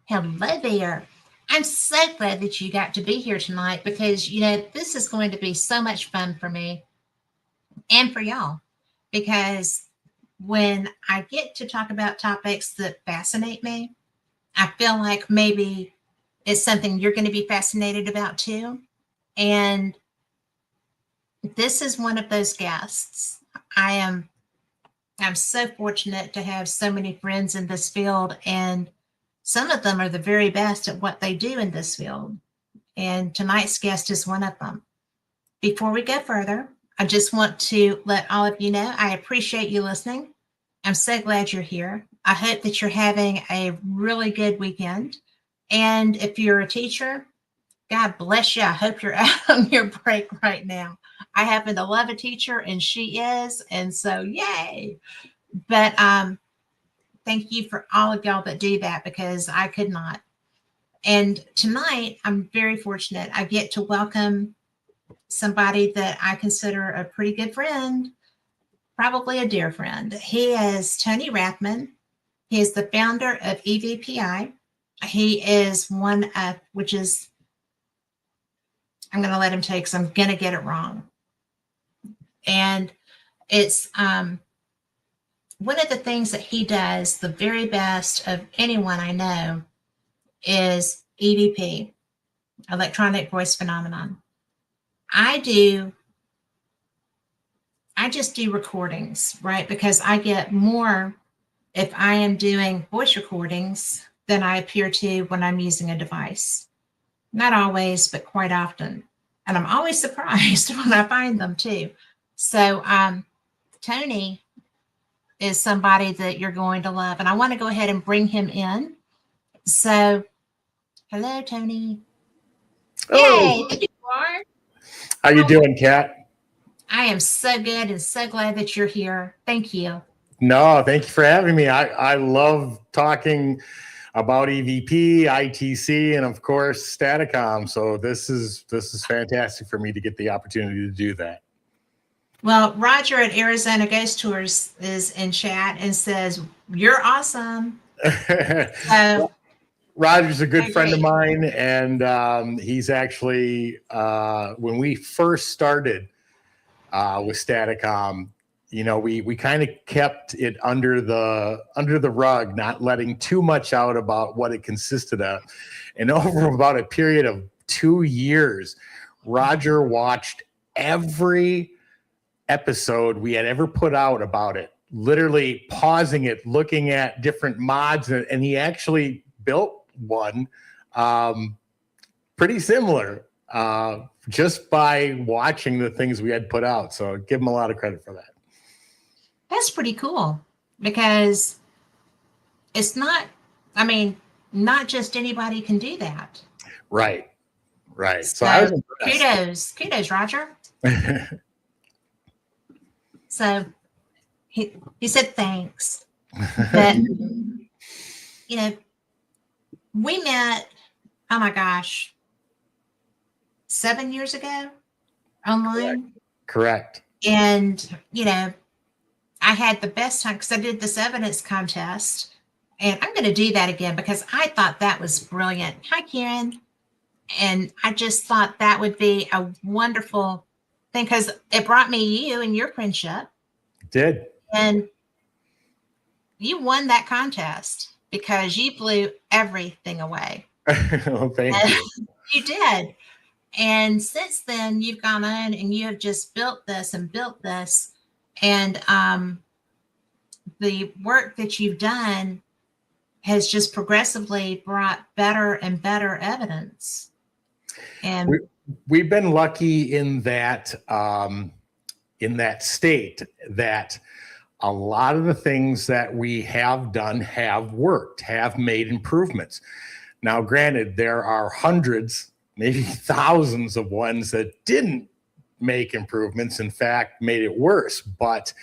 Hello there. I'm so glad that you got to be here tonight because, this is going to be so much fun for me and for y'all. Because when I get to talk about topics that fascinate me, I feel like maybe it's something you're going to be fascinated about too. And this is one of those guests. I'm so fortunate to have so many friends in this field, and some of them are the very best at what they do in this field. And tonight's guest is one of them. Before we go further, I just want to let all of you know I appreciate you listening. I'm so glad you're here. I hope that you're having a really good weekend. And if you're a teacher, God bless you. I hope you're out on your break right now. I happen to love a teacher, and she is. And so, yay. But thank you for all of y'all that do that, because I could not. And tonight, I'm very fortunate. I get to welcome somebody that I consider a pretty good friend, probably a dear friend. He is Tony Rathman. He is the founder of EVPI. He is one of, which is, I'm going to let him take, because I'm going to get it wrong. And it's one of the things that he does the very best of anyone I know is EVP, electronic voice phenomenon. I just do recordings, right? Because I get more if I am doing voice recordings than I appear to when I'm using a device. Not always, but quite often. And I'm always surprised when I find them too. So Tony is somebody that you're going to love. And I want to go ahead and bring him in. So, hello, Tony. Hello. Yay, there you are. How you doing, Kat? I am so good and so glad that you're here. Thank you. No, thank you for having me. I love talking about EVP, ITC, and of course Staticom. So this is fantastic for me to get the opportunity to do that. Well, Roger at Arizona Ghost Tours is in chat and says, "You're awesome." Roger's a good friend of mine, and he's actually when we first started with Staticom, we kind of kept it under the rug, not letting too much out about what it consisted of. And over about a period of 2 years, Roger watched every episode we had ever put out about it, literally pausing it, looking at different mods, and he actually built one pretty similar just by watching the things we had put out. So give him a lot of credit for that. That's pretty cool, because it's not just anybody can do that. Right. So I was impressed. Kudos, Roger. So he said thanks. But we met, oh my gosh, 7 years ago online. Correct. And I had the best time because I did this evidence contest, and I'm going to do that again because I thought that was brilliant. Hi, Karen. And I just thought that would be a wonderful thing because it brought me you and your friendship. It did. And you won that contest because you blew everything away. Well, thank you. You did. And since then, you've gone on and you have just built this and built this. And the work that you've done has just progressively brought better and better evidence. And we've been lucky in that state that a lot of the things that we have done have worked, have made improvements. Now, granted, there are hundreds, maybe thousands of ones that didn't make improvements, in fact, made it worse. But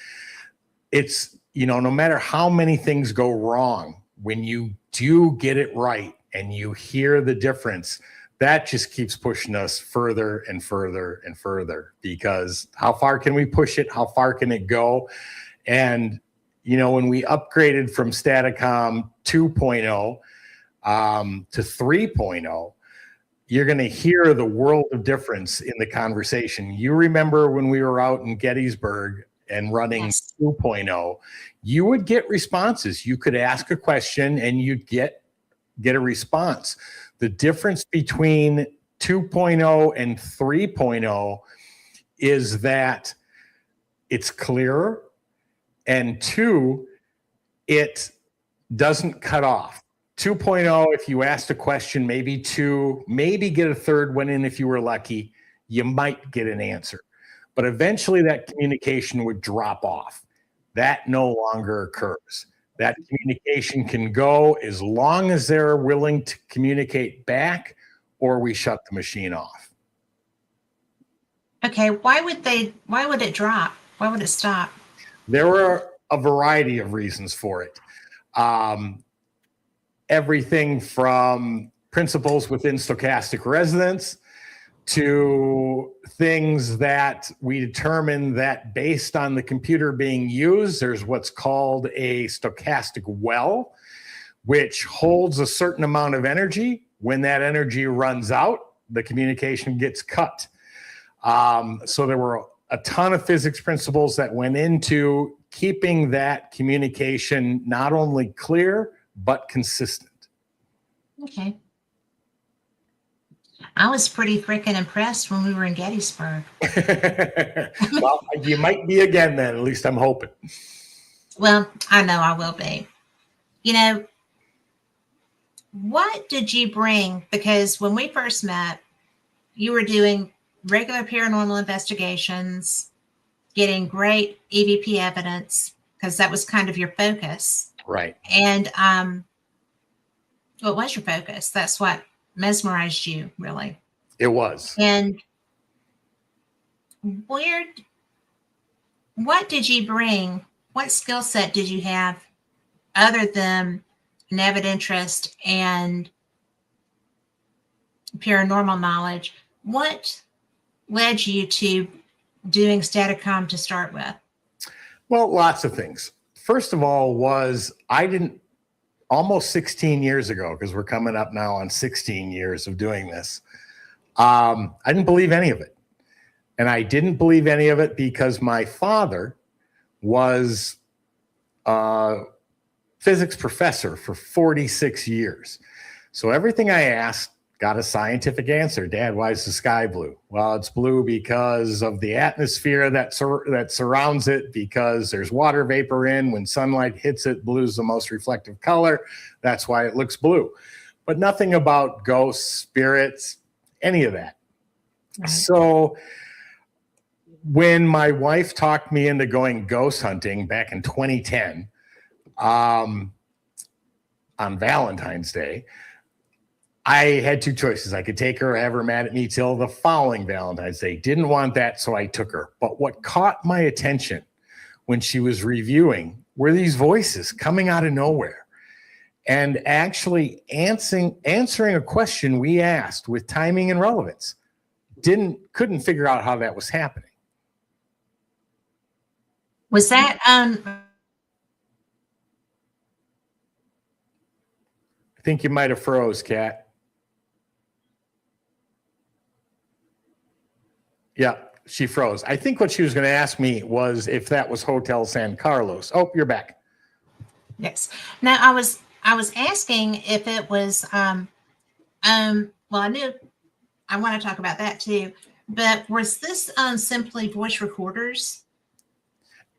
it's, no matter how many things go wrong, when you do get it right and you hear the difference, that just keeps pushing us further and further and further, because how far can we push it? How far can it go? And, when we upgraded from Staticom 2.0, to 3.0, you're going to hear the world of difference in the conversation. You remember when we were out in Gettysburg and running 2.0, you would get responses. You could ask a question and you'd get a response. The difference between 2.0 and 3.0 is that it's clearer, and 2, it doesn't cut off. 2.0, if you asked a question, maybe 2, maybe get a third one in if you were lucky, you might get an answer. But eventually that communication would drop off. That no longer occurs. That communication can go as long as they're willing to communicate back, or we shut the machine off. Okay, why would it drop? Why would it stop? There were a variety of reasons for it. Everything from principles within stochastic resonance to things that we determined that based on the computer being used, there's what's called a stochastic well, which holds a certain amount of energy. When that energy runs out, the communication gets cut. So there were a ton of physics principles that went into keeping that communication not only clear, but consistent. Okay. I was pretty freaking impressed when we were in Gettysburg. Well, you might be again then, at least I'm hoping. Well, I know I will be. You know, what did you bring? Because when we first met, you were doing regular paranormal investigations, getting great EVP evidence, because that was kind of your focus. Right. And what was your focus? That's what mesmerized you, really. It was. And what did you bring? What skill set did you have other than an avid interest and paranormal knowledge? What led you to doing Staticom to start with? Well, lots of things. First of all was almost 16 years ago, because we're coming up now on 16 years of doing this, I didn't believe any of it. And I didn't believe any of it because my father was a physics professor for 46 years. So everything I asked got a scientific answer. Dad, why is the sky blue? Well, it's blue because of the atmosphere that surrounds it, because there's water vapor in. When sunlight hits it, blue is the most reflective color. That's why it looks blue. But nothing about ghosts, spirits, any of that. Right. So when my wife talked me into going ghost hunting back in 2010, on Valentine's Day, I had two choices. I could take her or have her mad at me till the following Valentine's Day. Didn't want that, so I took her. But what caught my attention when she was reviewing were these voices coming out of nowhere and actually answering a question we asked with timing and relevance. Couldn't figure out how that was happening. Was that I think you might have froze, Kat. Yeah, she froze. I think what she was going to ask me was if that was Hotel San Carlos. Oh, you're back. Yes. Now I was asking if it was well, I knew I want to talk about that too, but was this simply voice recorders?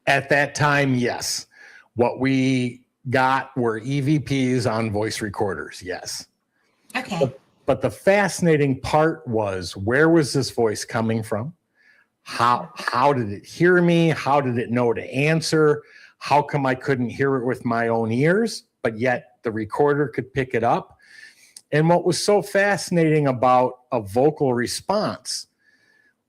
At that time, yes. What we got were EVPs on voice recorders, yes. Okay. But the fascinating part was, where was this voice coming from? How did it hear me? How did it know to answer? How come I couldn't hear it with my own ears, but yet the recorder could pick it up? And what was so fascinating about a vocal response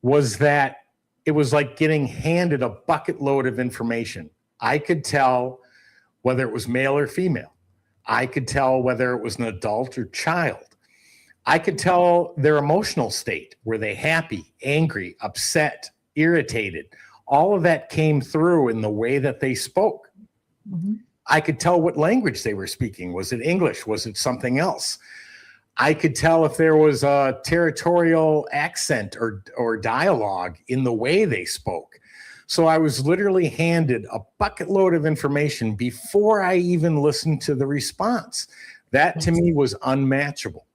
was that it was like getting handed a bucket load of information. I could tell whether it was male or female. I could tell whether it was an adult or child. I could tell their emotional state. Were they happy, angry, upset, irritated? All of that came through in the way that they spoke. Mm-hmm. I could tell what language they were speaking. Was it English? Was it something else? I could tell if there was a territorial accent or dialogue in the way they spoke. So I was literally handed a bucket load of information before I even listened to the response. That to me was unmatchable.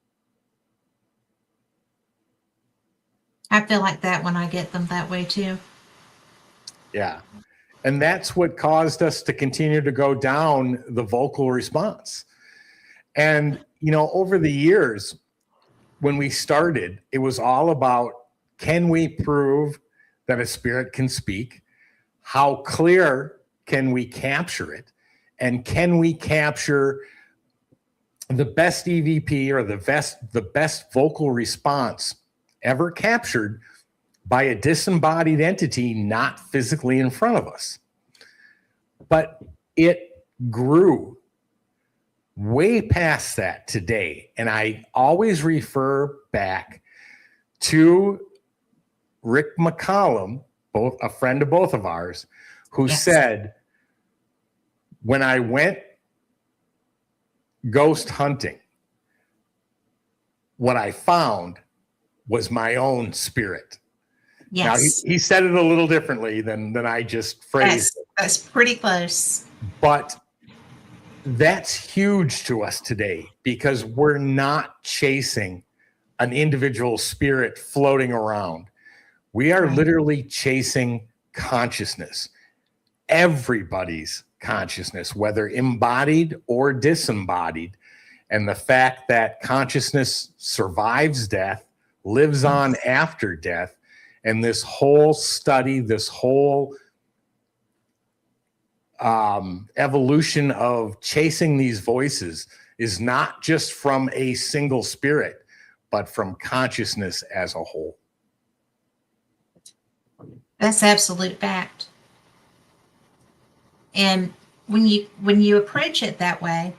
I feel like that when I get them that way too. Yeah. And that's what caused us to continue to go down the vocal response. And, you know, over the years, when we started, it was all about, can we prove that a spirit can speak? How clear can we capture it? And can we capture the best EVP or the best vocal response ever captured by a disembodied entity not physically in front of us? But it grew way past that today. And I always refer back to Rick McCollum, a friend of both of ours, who said, when I went ghost hunting, what I found was my own spirit. Yes. Now, he said it a little differently than I just phrased it. That's pretty close. But that's huge to us today because we're not chasing an individual spirit floating around. We are literally chasing consciousness, everybody's consciousness, whether embodied or disembodied. And the fact that consciousness survives death, lives on after death, and this whole study, this whole evolution of chasing these voices is not just from a single spirit, but from consciousness as a whole. That's absolute fact. And when you approach it that way,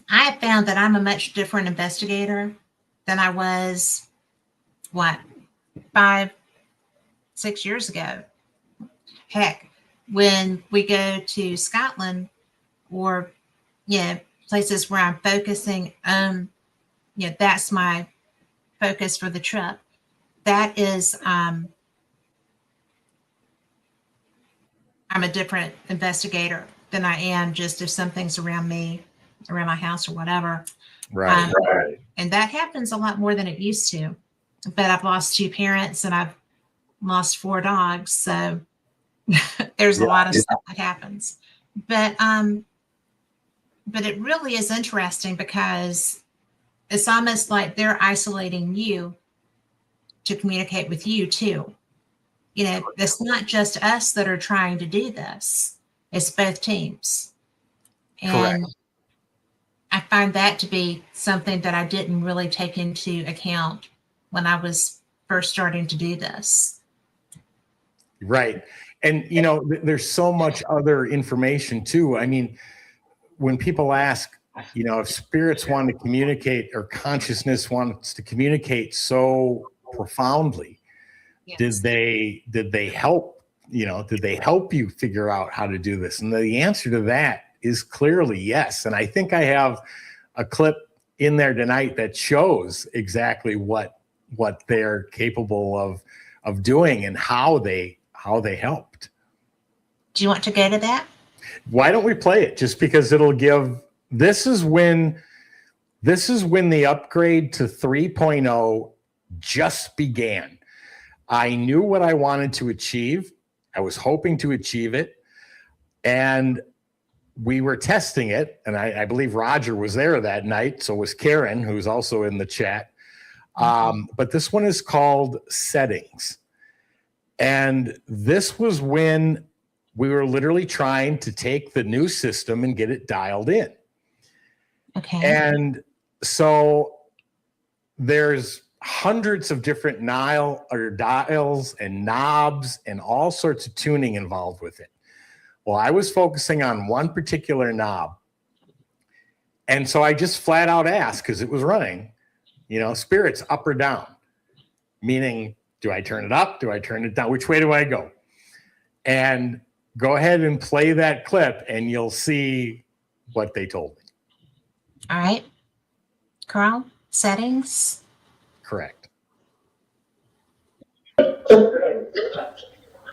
I have found that I'm a much different investigator than I was, 5-6 years ago. Heck, when we go to Scotland or, places where I'm focusing, that's my focus for the trip. That is, I'm a different investigator than I am just if something's around me, around my house or whatever. Right. And that happens a lot more than it used to. But I've lost 2 parents and I've lost 4 dogs. So there's a lot of stuff that happens. But it really is interesting because it's almost like they're isolating you to communicate with you too. It's not just us that are trying to do this. It's both teams. And correct. I find that to be something that I didn't really take into account when I was first starting to do this. Right. And, there's so much other information too. I mean, when people ask, if spirits want to communicate or consciousness wants to communicate so profoundly, Yes. did they help, did they help you figure out how to do this? And the answer to that is clearly yes. And I think I have a clip in there tonight that shows exactly what they're capable of doing and how they helped. Do you want to go to that? Why don't we play it? Just because it'll give, this is when the upgrade to 3.0 just began. I knew what I wanted to achieve. I was hoping to achieve it. And we were testing it. And I believe Roger was there that night. So was Karen, who's also in the chat. But this one is called Settings. And this was when we were literally trying to take the new system and get it dialed in. Okay. And so there's hundreds of different dials and knobs and all sorts of tuning involved with it. Well, I was focusing on one particular knob. And so I just flat out asked, because it was running, spirits up or down, meaning, do I turn it up? Do I turn it down? Which way do I go? And go ahead and play that clip and you'll see what they told me. All right. Carl, settings. Correct.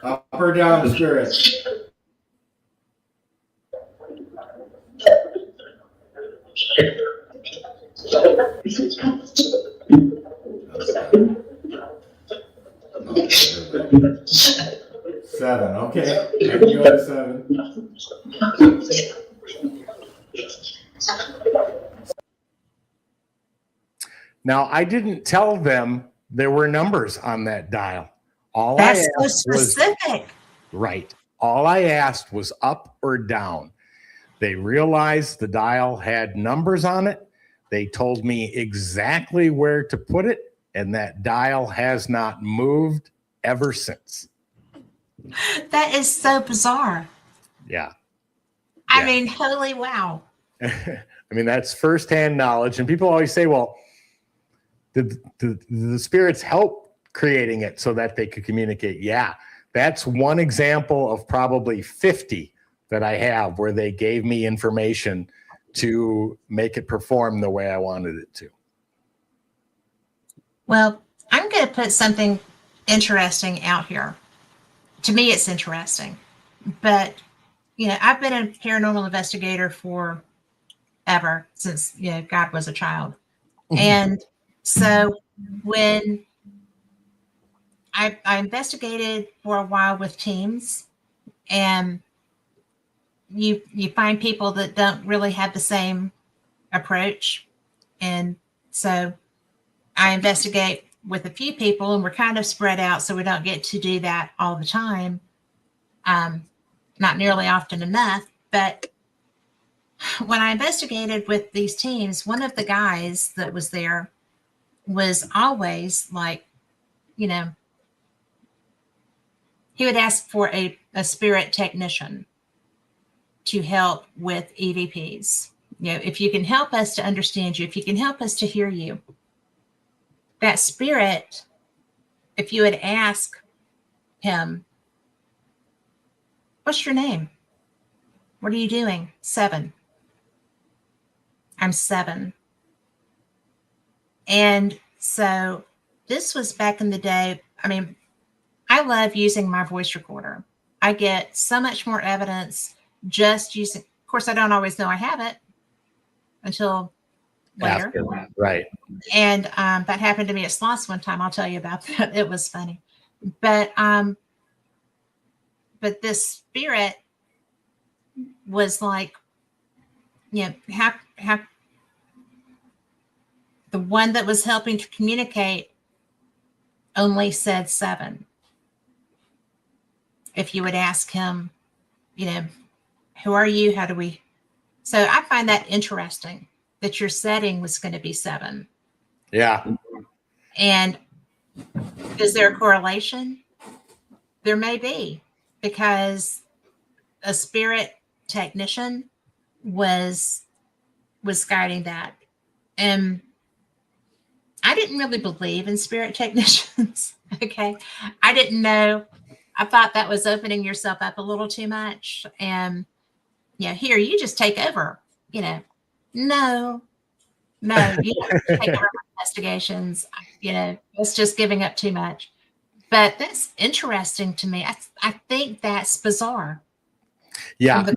Up or down, spirits? Seven. Okay. You at 7. Now, I didn't tell them there were numbers on that dial. All That's I so asked was specific. right. All I asked was up or down. They realized the dial had numbers on it. They told me exactly where to put it, and that dial has not moved ever since. That is so bizarre. Yeah. I mean, holy wow. I mean, that's firsthand knowledge. And people always say, well, did the spirits help creating it so that they could communicate? Yeah, that's one example of probably 50 that I have where they gave me information to make it perform the way I wanted it to. Well, I'm going to put something interesting out here. To me, it's interesting. But, you know, I've been a paranormal investigator for ever since, you know, God was a child. And so when I investigated for a while with teams, and you find people that don't really have the same approach. And so I investigate with a few people, and we're kind of spread out, so we don't get to do that all the time. Not nearly often enough. But when I investigated with these teams, one of the guys that was there was always like, you know, he would ask for a spirit technician to help with EVPs. You know, if you can help us to understand you, if you can help us to hear you, that spirit, if you would ask him, what's your name? What are you doing? 7. I'm 7. And so this was back in the day. I mean, I love using my voice recorder. I get so much more evidence just using, of course, I don't always know I have it until later. After, right. And that happened to me at Sloss one time. I'll tell you about that. It was funny. But this spirit was like, you know, how the one that was helping to communicate only said 7. If you would ask him, you know, who are you? How do we? So I find that interesting that your setting was going to be 7. Yeah. And is there a correlation? There may be, because a spirit technician was guiding that. And I didn't really believe in spirit technicians. Okay. I didn't know. I thought that was opening yourself up a little too much. And, you know, here, you just take over, you know. No, you don't take over investigations. You know, it's just giving up too much. But that's interesting to me. I think that's bizarre. Yeah.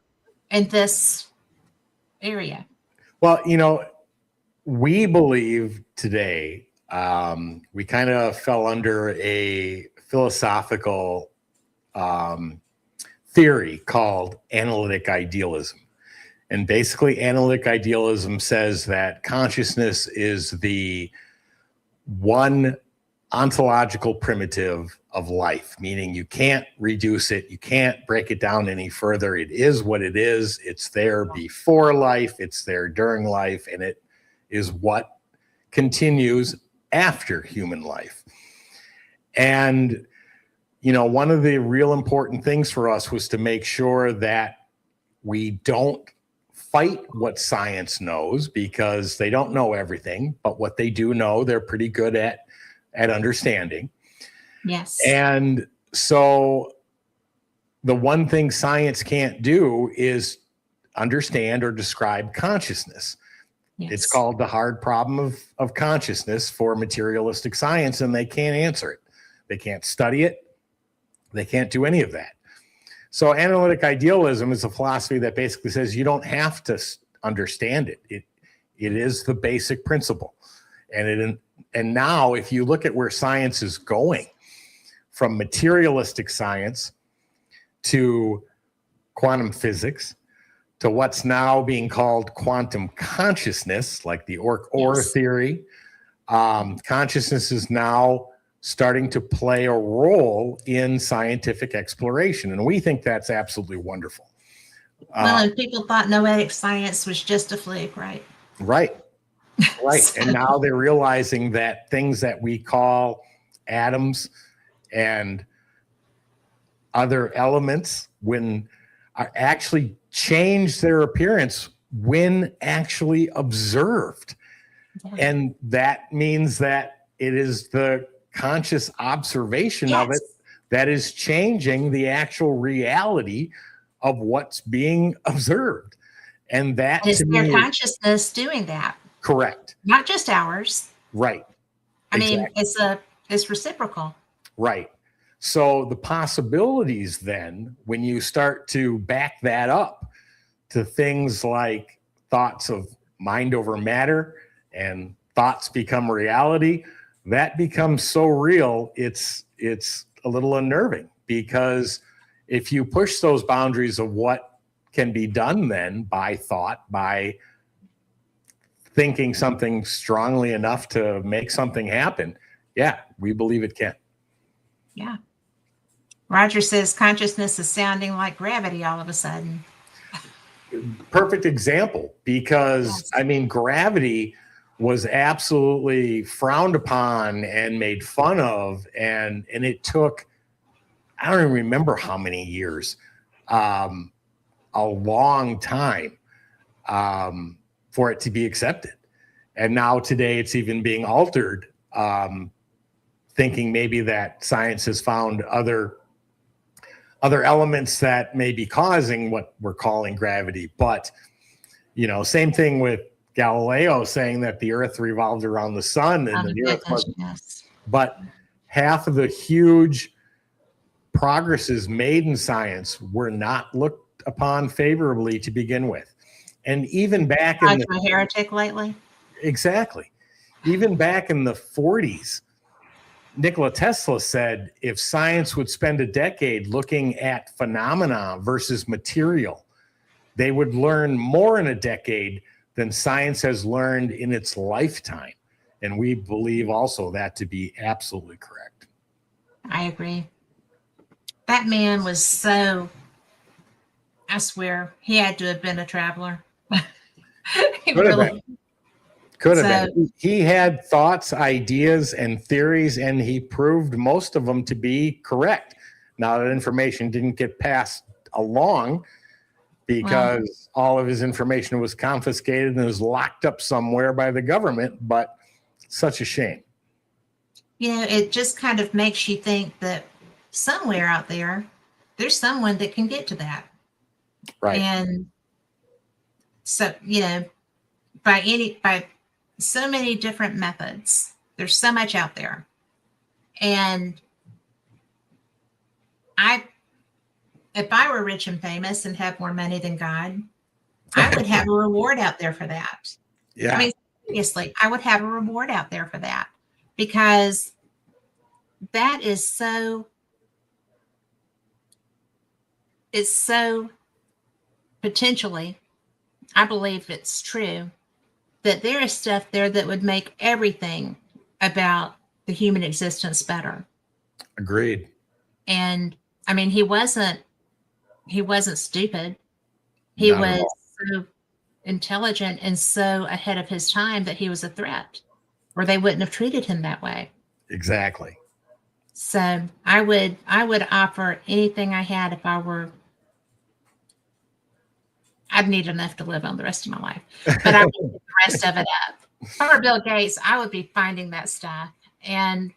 In this area. Well, you know, we believe today, we kind of fell under a philosophical theory called analytic idealism. And basically, analytic idealism says that consciousness is the one ontological primitive of life, meaning you can't reduce it, you can't break it down any further. It is what it is. It's there before life, it's there during life, and it is what continues after human life. And, you know, one of the real important things for us was to make sure that we don't fight what science knows, because they don't know everything, but what they do know, they're pretty good at understanding. Yes. And so the one thing science can't do is understand or describe consciousness. Yes. It's called the hard problem of consciousness for materialistic science, and they can't answer it. They can't study it. They can't do any of that. So analytic idealism is a philosophy that basically says you don't have to understand it. It is the basic principle. And now if you look at where science is going, from materialistic science to quantum physics, to what's now being called quantum consciousness, like the OR theory. Consciousness is now starting to play a role in scientific exploration, and we think that's absolutely wonderful. Well, and people thought noetic science was just a fluke, right? Right. And now they're realizing that things that we call atoms and other elements are actually change their appearance when actually observed. Yeah. And that means that it is the conscious observation of it that is changing the actual reality of what's being observed. And that is their consciousness doing that. Correct. Not just ours. Right. I mean, it's reciprocal. Right. So the possibilities then, when you start to back that up to things like thoughts of mind over matter and thoughts become reality, that becomes so real, it's a little unnerving, because if you push those boundaries of what can be done then by thought, by thinking something strongly enough to make something happen, yeah, we believe it can. Yeah. Roger says consciousness is sounding like gravity all of a sudden. Perfect example, because yes. I mean, gravity was absolutely frowned upon and made fun of, and it took, I don't even remember how many years, a long time for it to be accepted. And now today it's even being altered, thinking maybe that science has found other elements that may be causing what we're calling gravity. But, you know, same thing with Galileo saying that the earth revolved around the sun and the earth wasn't. Yes. But half of the huge progresses made in science were not looked upon favorably to begin with. And even back in a heretic lately. Exactly. Even back in the 40s, Nikola Tesla said if science would spend a decade looking at phenomena versus material, they would learn more in a decade than science has learned in its lifetime. And we believe also that to be absolutely correct. I agree. That man was so, I swear, he had to have been a traveler. Could have been. He had thoughts, ideas, and theories, and he proved most of them to be correct. Now, that information didn't get passed along because all of his information was confiscated and was locked up somewhere by the government, but such a shame. You know, it just kind of makes you think that somewhere out there, there's someone that can get to that. Right. And so, you know, by so many different methods, there's so much out there. And if I were rich and famous and have more money than God, I would have a reward out there for that. Yeah. I mean, seriously, I would have a reward out there for that, because that is it's so potentially, I believe it's true, that there is stuff there that would make everything about the human existence better. Agreed. And I mean, he wasn't stupid. He was so intelligent and so ahead of his time that he was a threat, or they wouldn't have treated him that way. Exactly. So I would offer anything I had if I were, I'd need enough to live on the rest of my life, but I would give the rest of it up. If I were Bill Gates, I would be finding that stuff. And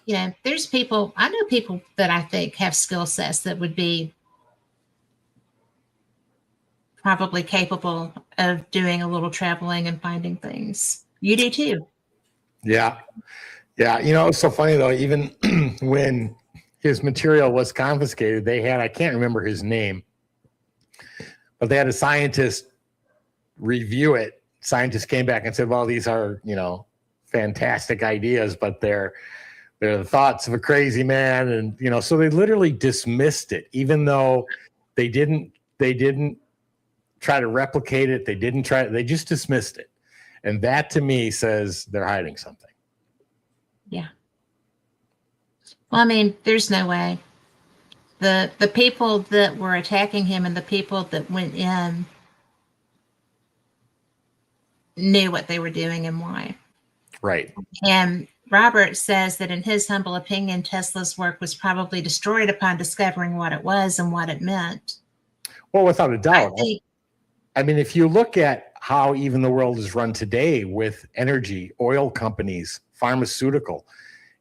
there's people, I know people that I think have skill sets that would be probably capable of doing a little traveling and finding things. You do too. Yeah. Yeah. It's so funny though, even when his material was confiscated, they had, I can't remember his name, but they had a scientist review it. Scientists came back and said, well, these are, fantastic ideas, but they're the thoughts of a crazy man. And, so they literally dismissed it, even though they didn't try to replicate it. They just dismissed it. And that to me says they're hiding something. Yeah. Well, I mean, there's no way. The people that were attacking him and the people that went in knew what they were doing and why. Right. And Robert says that in his humble opinion, Tesla's work was probably destroyed upon discovering what it was and what it meant. Well, without a doubt. I mean, if you look at how even the world is run today with energy, oil companies, pharmaceutical,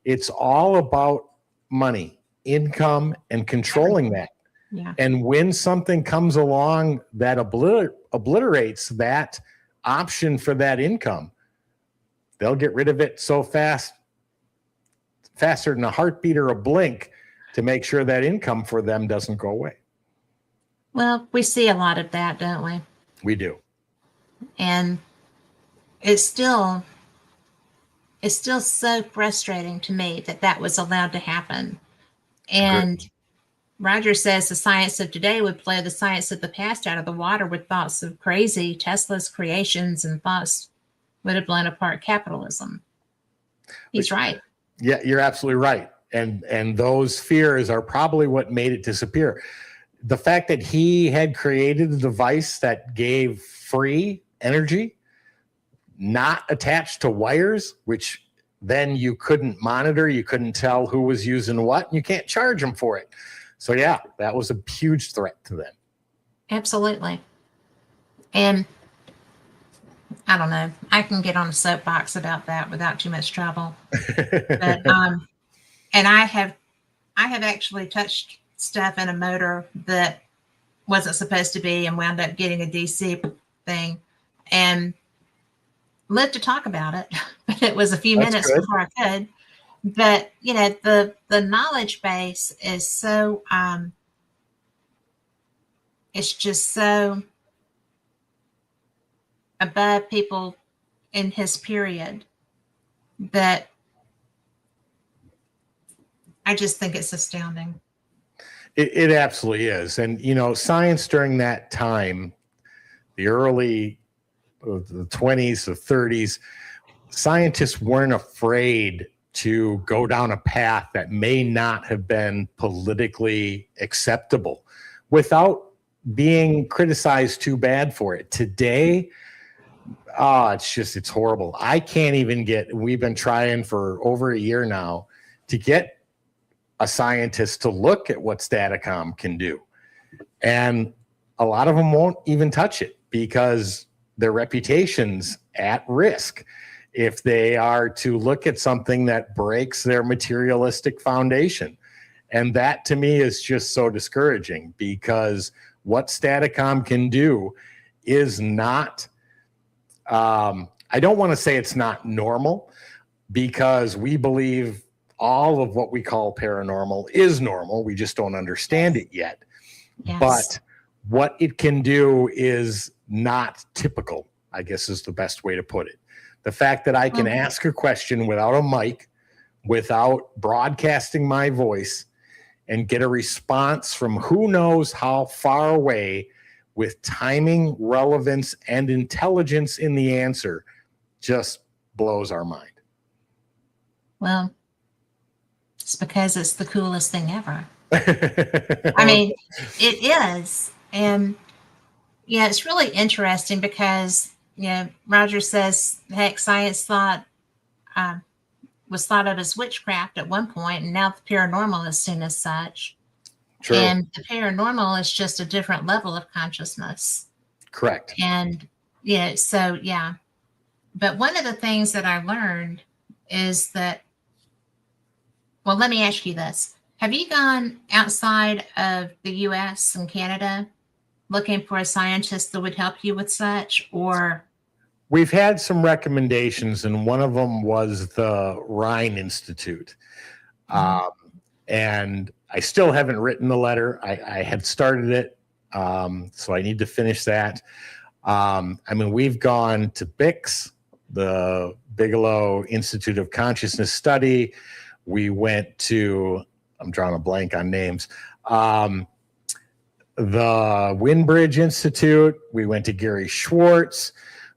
it's all about money, income, and controlling that. Yeah. And when something comes along that obliterates that option for that income, they'll get rid of it so faster than a heartbeat or a blink to make sure that income for them doesn't go away. Well, we see a lot of that, don't we? We do. And it's still so frustrating to me that was allowed to happen. And Great. Roger says the science of today would blow the science of the past out of the water with thoughts of crazy Tesla's creations, and thoughts would have blown apart capitalism. He's right. Yeah, you're absolutely right. And those fears are probably what made it disappear. The fact that he had created a device that gave free energy, not attached to wires, which then you couldn't monitor, you couldn't tell who was using what, and you can't charge them for it. So yeah, that was a huge threat to them. Absolutely. And I don't know, I can get on a soapbox about that without too much trouble. But and I have actually touched stuff in a motor that wasn't supposed to be and wound up getting a DC thing and lived to talk about it. But it was a few minutes before I could. But the knowledge base is so it's just so above people in his period that I just think it's astounding. It absolutely is. And, science during that time, the early the 20s, the 30s, scientists weren't afraid to go down a path that may not have been politically acceptable without being criticized too bad for it. Today, it's horrible. I can't even we've been trying for over a year now to get a scientist to look at what Staticom can do. And a lot of them won't even touch it because their reputation's at risk if they are to look at something that breaks their materialistic foundation. And that to me is just so discouraging, because what Staticom can do is not, I don't want to say it's not normal, because we believe all of what we call paranormal is normal. We just don't understand it yet. Yes. But what it can do is not typical, I guess is the best way to put it. The fact that I can ask a question without a mic, without broadcasting my voice, and get a response from who knows how far away, with timing, relevance, and intelligence in the answer, just blows our mind. Well, it's because it's the coolest thing ever. I mean, it is. And yeah, it's really interesting because, Roger says, heck, science was thought of as witchcraft at one point, and now the paranormal is seen as such. True. And the paranormal is just a different level of consciousness. Correct. And but one of the things that I learned is that Well, let me ask you this. Have you gone outside of the US and Canada looking for a scientist that would help you with such, or? We've had some recommendations, and one of them was the Rhine Institute. And I still haven't written the letter. I had started it, so I need to finish that. I mean, we've gone to BICS, the Bigelow Institute of Consciousness Study. We went to, I'm drawing a blank on names, the Windbridge Institute. We went to Gary Schwartz.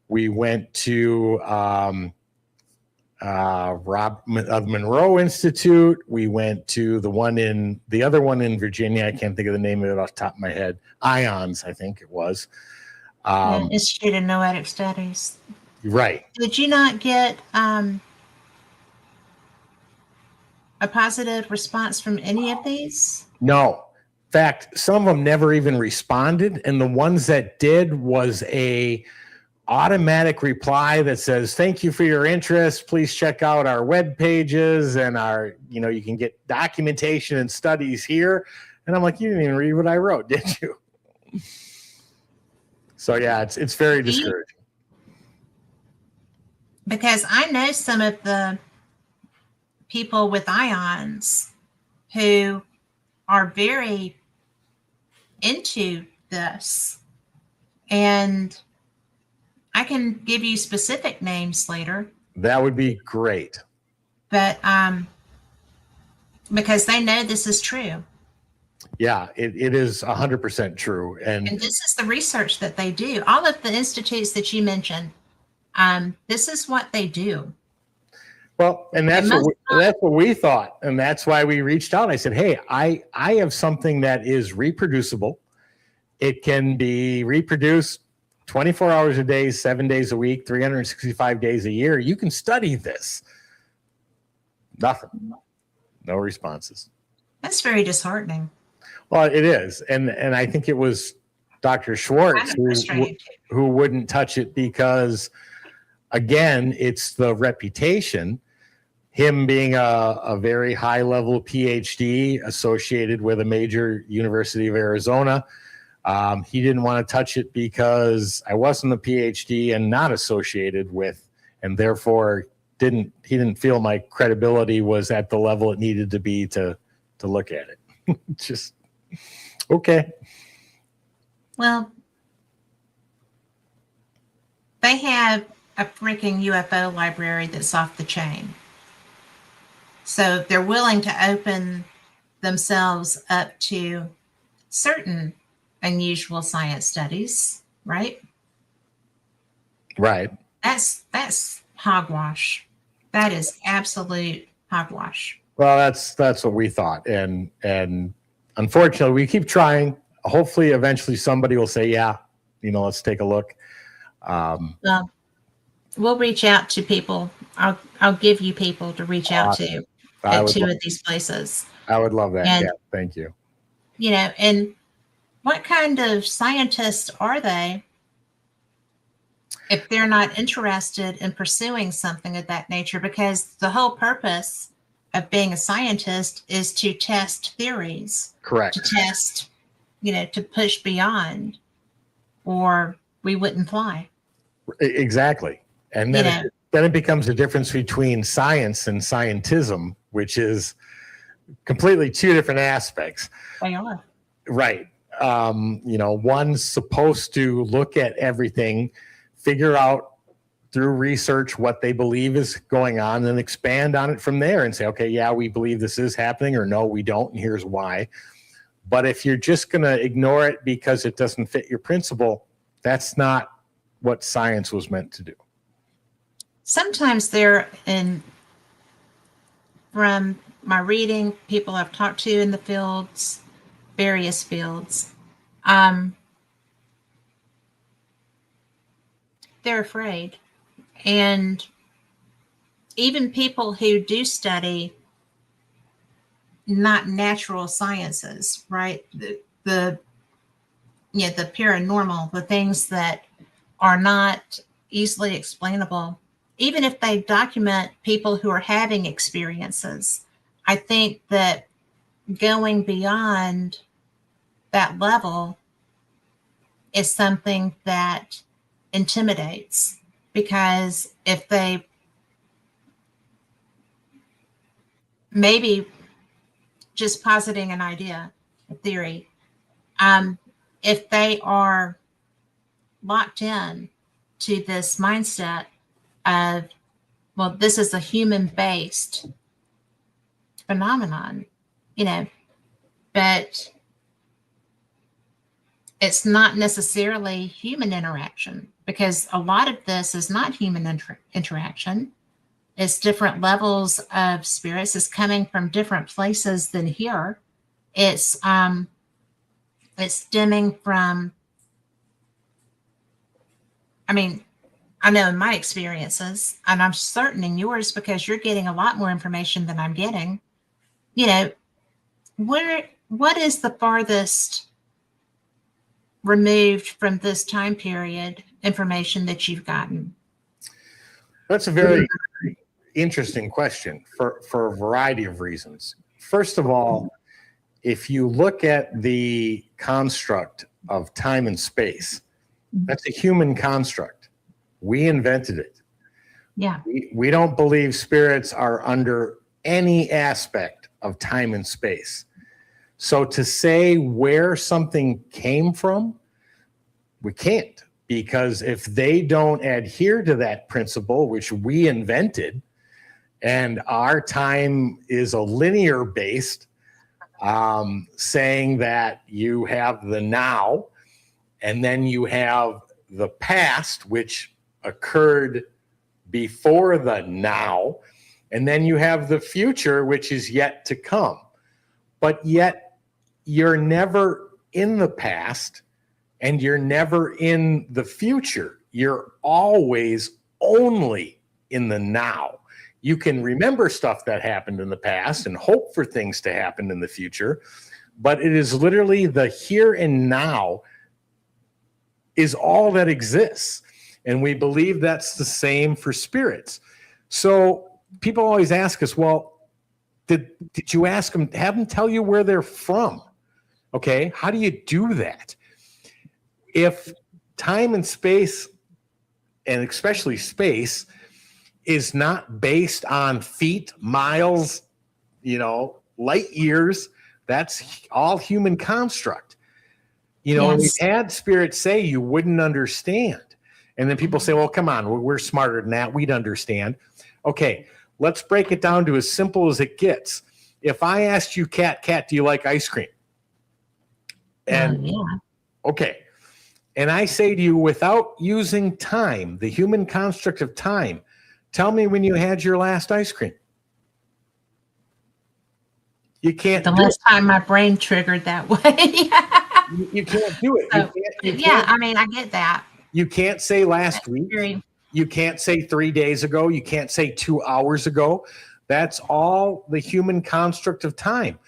We went to Rob of Monroe Institute. We went to the other one in Virginia. I can't think of the name of it off the top of my head. IONS, I think it was. Institute of Noetic Studies. Right. Did you not get a positive response from any of these? No. In fact, some of them never even responded, and the ones that did was a automatic reply that says, "Thank you for your interest. Please check out our web pages and our, you can get documentation and studies here." And I'm like, you didn't even read what I wrote, did you? So yeah, it's very discouraging. Because I know some of the people with IONS who are very into this, and I can give you specific names later. That would be great. But because they know this is true. Yeah, it is 100% true. And this is the research that they do. All of the institutes that you mentioned, this is what they do. Well, and that's what we thought. And that's why we reached out. I said, hey, I have something that is reproducible. It can be reproduced 24 hours a day, 7 days a week, 365 days a year. You can study this. Nothing. No responses. That's very disheartening. Well, it is. And I think it was Dr. Schwartz who wouldn't touch it because, again, it's the reputation. Him being a very high-level PhD associated with a major University of Arizona, he didn't want to touch it because I wasn't a PhD and not associated with, and therefore he didn't feel my credibility was at the level it needed to be to look at it. Just okay. Well, they have a freaking UFO library that's off the chain. So they're willing to open themselves up to certain unusual science studies, right? Right. That's hogwash. That is absolute hogwash. Well, that's what we thought. And unfortunately, we keep trying. Hopefully, eventually somebody will say, yeah, let's take a look. Well, we'll reach out to people. I'll give you people to reach out to at two of these places. I would love that. And, yeah, thank you. And what kind of scientists are they if they're not interested in pursuing something of that nature? Because the whole purpose of being a scientist is to test theories. Correct. To test, to push beyond, or we wouldn't fly. Exactly. And then it becomes the difference between science and scientism, which is completely two different aspects. They are. Right. One's supposed to look at everything, figure out through research what they believe is going on, and expand on it from there and say, okay, yeah, we believe this is happening, or no, we don't, and here's why. But if you're just going to ignore it because it doesn't fit your principle, that's not what science was meant to do. Sometimes from my reading, people I've talked to in the fields, various fields, they're afraid. And even people who do study not natural sciences, right? The paranormal, the things that are not easily explainable, even if they document people who are having experiences, I think that going beyond that level is something that intimidates, because if they maybe just positing an idea, a theory, if they are locked in to this mindset of, well, this is a human based phenomenon, but it's not necessarily human interaction, because a lot of this is not human interaction. It's different levels of spirits. It's coming from different places than here. It's stemming from, I mean, I know in my experiences, and I'm certain in yours, because you're getting a lot more information than I'm getting, what is the farthest removed from this time period information that you've gotten? That's a very interesting question for a variety of reasons. First of all, if you look at the construct of time and space, that's a human construct. We invented it. Yeah. We don't believe spirits are under any aspect of time and space. So to say where something came from, we can't, because if they don't adhere to that principle, which we invented, and our time is a linear based, saying that you have the now, and then you have the past, which occurred before the now, and then you have the future, which is yet to come. But yet you're never in the past and you're never in the future. You're always only in the now. You can remember stuff that happened in the past and hope for things to happen in the future, but it is literally the here and now is all that exists. And we believe that's the same for spirits. So people always ask us, well, did you ask them, have them tell you where they're from? Okay, how do you do that? If time and space, and especially space, is not based on feet, miles, light years, that's all human construct. Yes. We've had spirits say you wouldn't understand. And then people say, well, come on, we're smarter than that. We'd understand. Okay, let's break it down to as simple as it gets. If I asked you, Kat, do you like ice cream? And yeah. Okay. And I say to you, without using time, the human construct of time, tell me when you had your last ice cream. You can't The do last it. time my brain triggered that way. You can't do it. So, yeah, I mean, I get that. You can't say last week. Very, You can't say 3 days ago. You can't say 2 hours ago. That's all the human construct of time.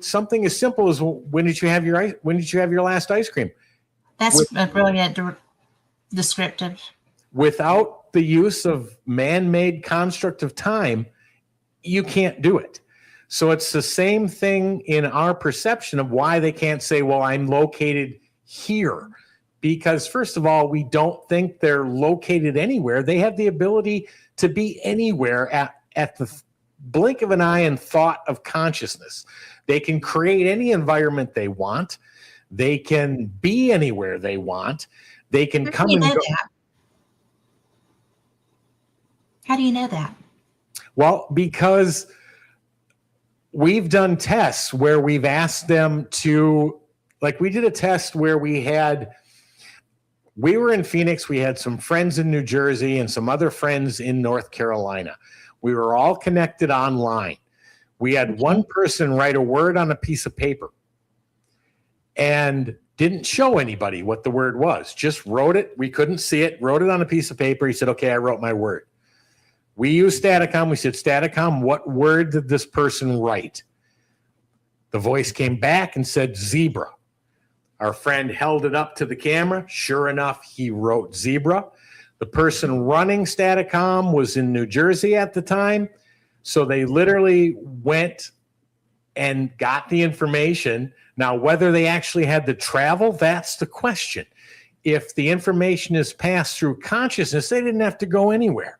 Something as simple as when did you have your last ice cream? that's a brilliant descriptive. Without the use of man-made construct of time, you can't do it. So it's the same thing in our perception of why they can't say, well, I'm located here. Because first of all, we don't think they're located anywhere. They have the ability to be anywhere at the blink of an eye and thought of consciousness. They can create any environment they want. They can be anywhere they want. They can come and go. That? How do you know that? Well, because we've done tests where we've asked them to, like we did a test where we were in Phoenix, we had some friends in New Jersey and some other friends in North Carolina. We were all connected online. We had one person write a word on a piece of paper and didn't show anybody what the word was, just wrote it. We couldn't see it, wrote it on a piece of paper. He said, okay, I wrote my word. We used Staticom. We said, Staticom, what word did this person write? The voice came back and said, zebra. Our friend held it up to the camera. Sure enough, he wrote zebra. The person running Staticom was in New Jersey at the time. So they literally went and got the information. Now, whether they actually had to travel, that's the question. If the information is passed through consciousness, they didn't have to go anywhere.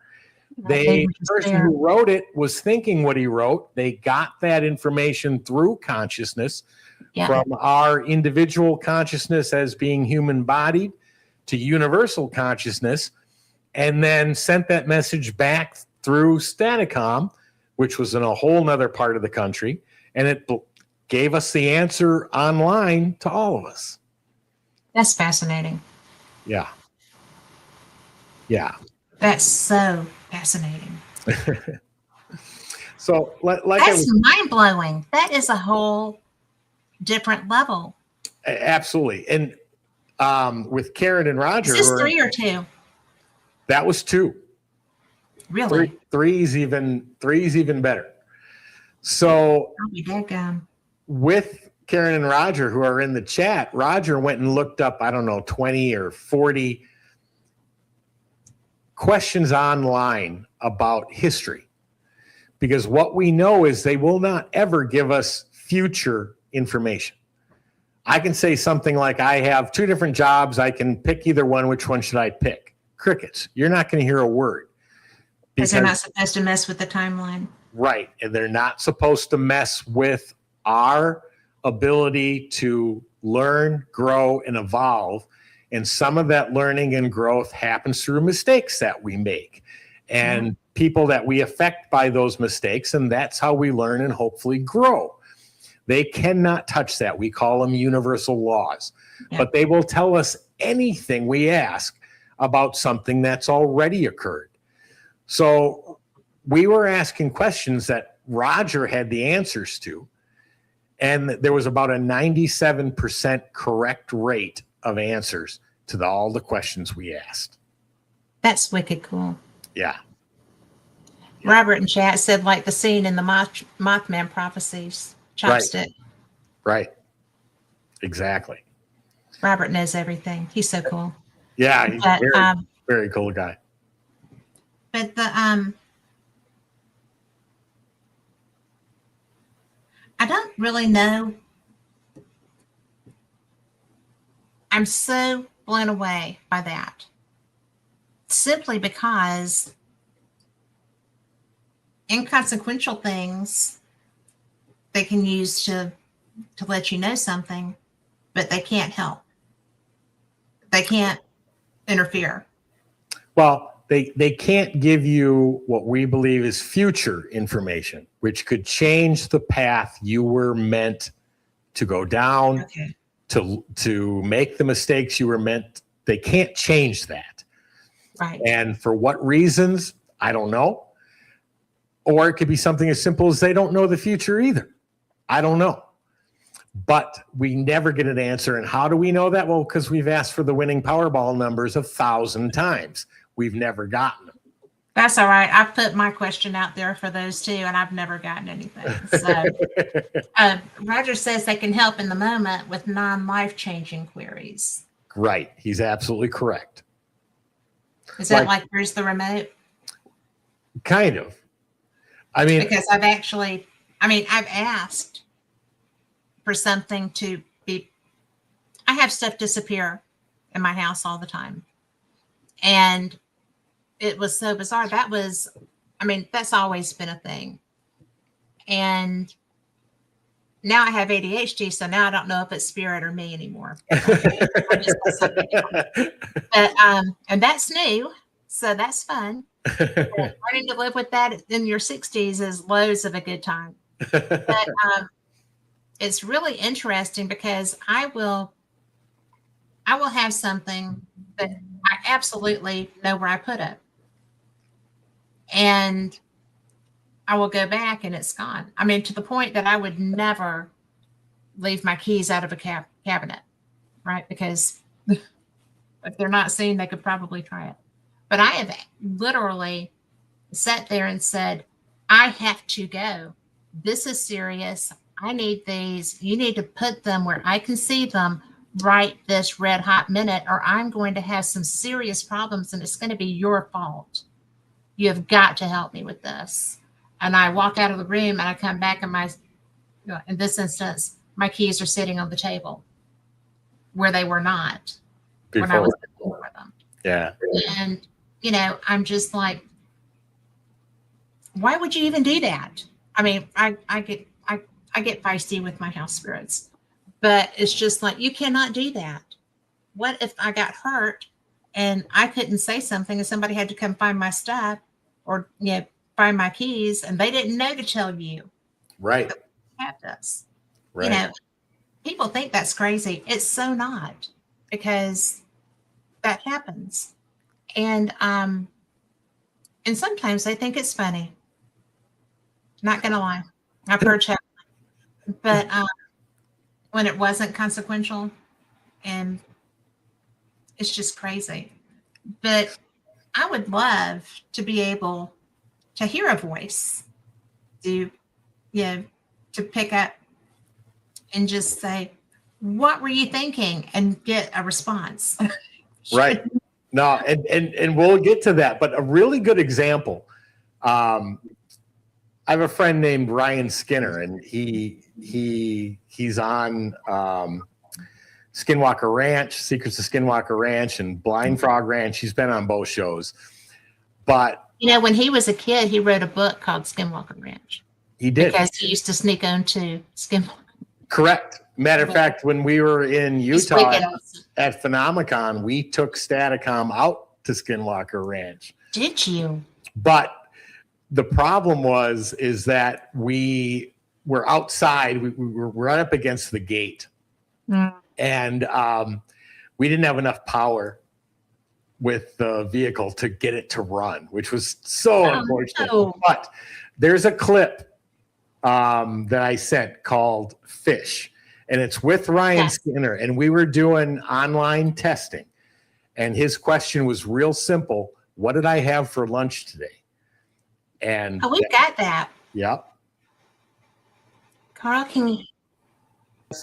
The person who wrote it was thinking what he wrote. They got that information through consciousness, from our individual consciousness as being human bodied to universal consciousness, and then sent that message back through Staticom, which was in a whole nother part of the country. And it gave us the answer online to all of us. That's fascinating. Yeah. Yeah. That's so fascinating. So, that's mind blowing. That is a whole different level. Absolutely. And with Karen and Roger, is this 3 or 2? That was 2. Really? Three's even better. So I'll be dead gum. With Karen and Roger, who are in the chat, Roger went and looked up, I don't know, 20 or 40 questions online about history. Because what we know is they will not ever give us future information. I can say something like, I have 2 different jobs. I can pick either one. Which one should I pick? Crickets. You're not going to hear a word. Because they're not supposed to mess with the timeline. Right. And they're not supposed to mess with our ability to learn, grow, and evolve. And some of that learning and growth happens through mistakes that we make and people that we affect by those mistakes. And that's how we learn and hopefully grow. They cannot touch that. We call them universal laws, but they will tell us anything we ask about something that's already occurred. So we were asking questions that Roger had the answers to, and there was about a 97% correct rate of answers to all the questions we asked. That's wicked cool. Yeah. Robert in chat said, like the scene in the Mothman prophecies, chopstick. Right. Exactly. Robert knows everything. He's so cool. Yeah, he's very cool guy. But the I don't really know. I'm so blown away by that. Simply because inconsequential things they can use to let you know something, but they can't help. They can't interfere. Well, they can't give you what we believe is future information, which could change the path you were meant to go down, to make the mistakes you were meant. They can't change that. Right. And for what reasons, I don't know. Or it could be something as simple as they don't know the future either. I don't know. But we never get an answer. And how do we know that? Well, because we've asked for the winning Powerball numbers 1,000 times. We've never gotten them. That's all right. I've put my question out there for those too, and I've never gotten anything. So Roger says they can help in the moment with non-life-changing queries. Right. He's absolutely correct. Is that like where's the remote? Kind of. I mean, because I've asked for something to be, I have stuff disappear in my house all the time. And it was so bizarre. That's always been a thing. And now I have ADHD, so now I don't know if it's spirit or me anymore. But, and that's new, so that's fun. Learning to live with that in your 60s is loads of a good time. But it's really interesting because I will have something that I absolutely know where I put it. And I will go back and it's gone. I mean, to the point that I would never leave my keys out of a cabinet, right? Because if they're not seen, they could probably try it. But I have literally sat there and said, I have to go. This is serious. I need these. You need to put them where I can see them right this red hot minute, or I'm going to have some serious problems and it's going to be your fault. You have got to help me with this. and I walk out of the room and I come back and in this instance, my keys are sitting on the table where they were not when I was looking for them. Yeah. And, I'm just like, why would you even do that? I mean, I get feisty with my house spirits, but it's just like, you cannot do that. What if I got hurt and I couldn't say something and somebody had to come find my stuff or, find my keys and they didn't know to tell you. Right. Have this. Right. People think that's crazy. It's so not, because that happens. And sometimes they think it's funny. Not gonna lie. I've heard chat, but when it wasn't consequential, and it's just crazy. But I would love to be able to hear a voice, to pick up and just say, what were you thinking? And get a response. Right. No, and we'll get to that. But a really good example. I have a friend named Ryan Skinner, and he's on Skinwalker Ranch, Secrets of Skinwalker Ranch, and Blind Frog Ranch. He's been on both shows. But when he was a kid, he wrote a book called Skinwalker Ranch. He did. Because he used to sneak onto Skinwalker. Correct. Matter of fact, when we were in Utah at Phenomicon, we took Staticom out to Skinwalker Ranch. Did you? But the problem is that we were outside. We were right up against the gate. Mm. And we didn't have enough power with the vehicle to get it to run, which was so unfortunate. No. But there's a clip that I sent called Fish, and it's with Ryan Skinner, and we were doing online testing, and his question was real simple: what did I have for lunch today? And we've got that. Yep. Carl, can you?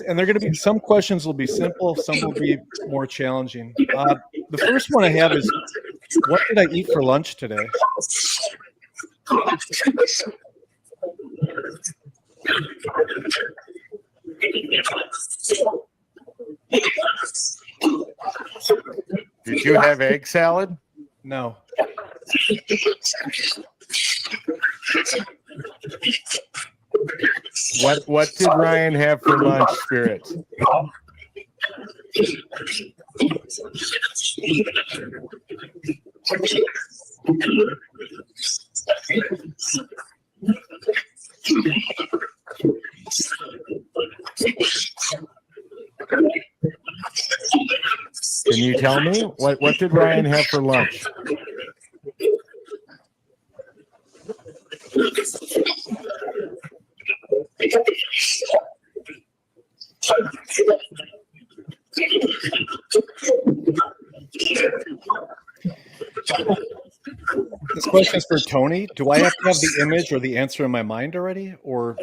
And they're going to be, some questions will be simple, some will be more challenging. The first one I have is, what did I eat for lunch today? Did you have egg salad? No. What did Ryan have for lunch, Spirit? Can you tell me what did Ryan have for lunch? This question is for Tony. Do I have to have the image or the answer in my mind already? Or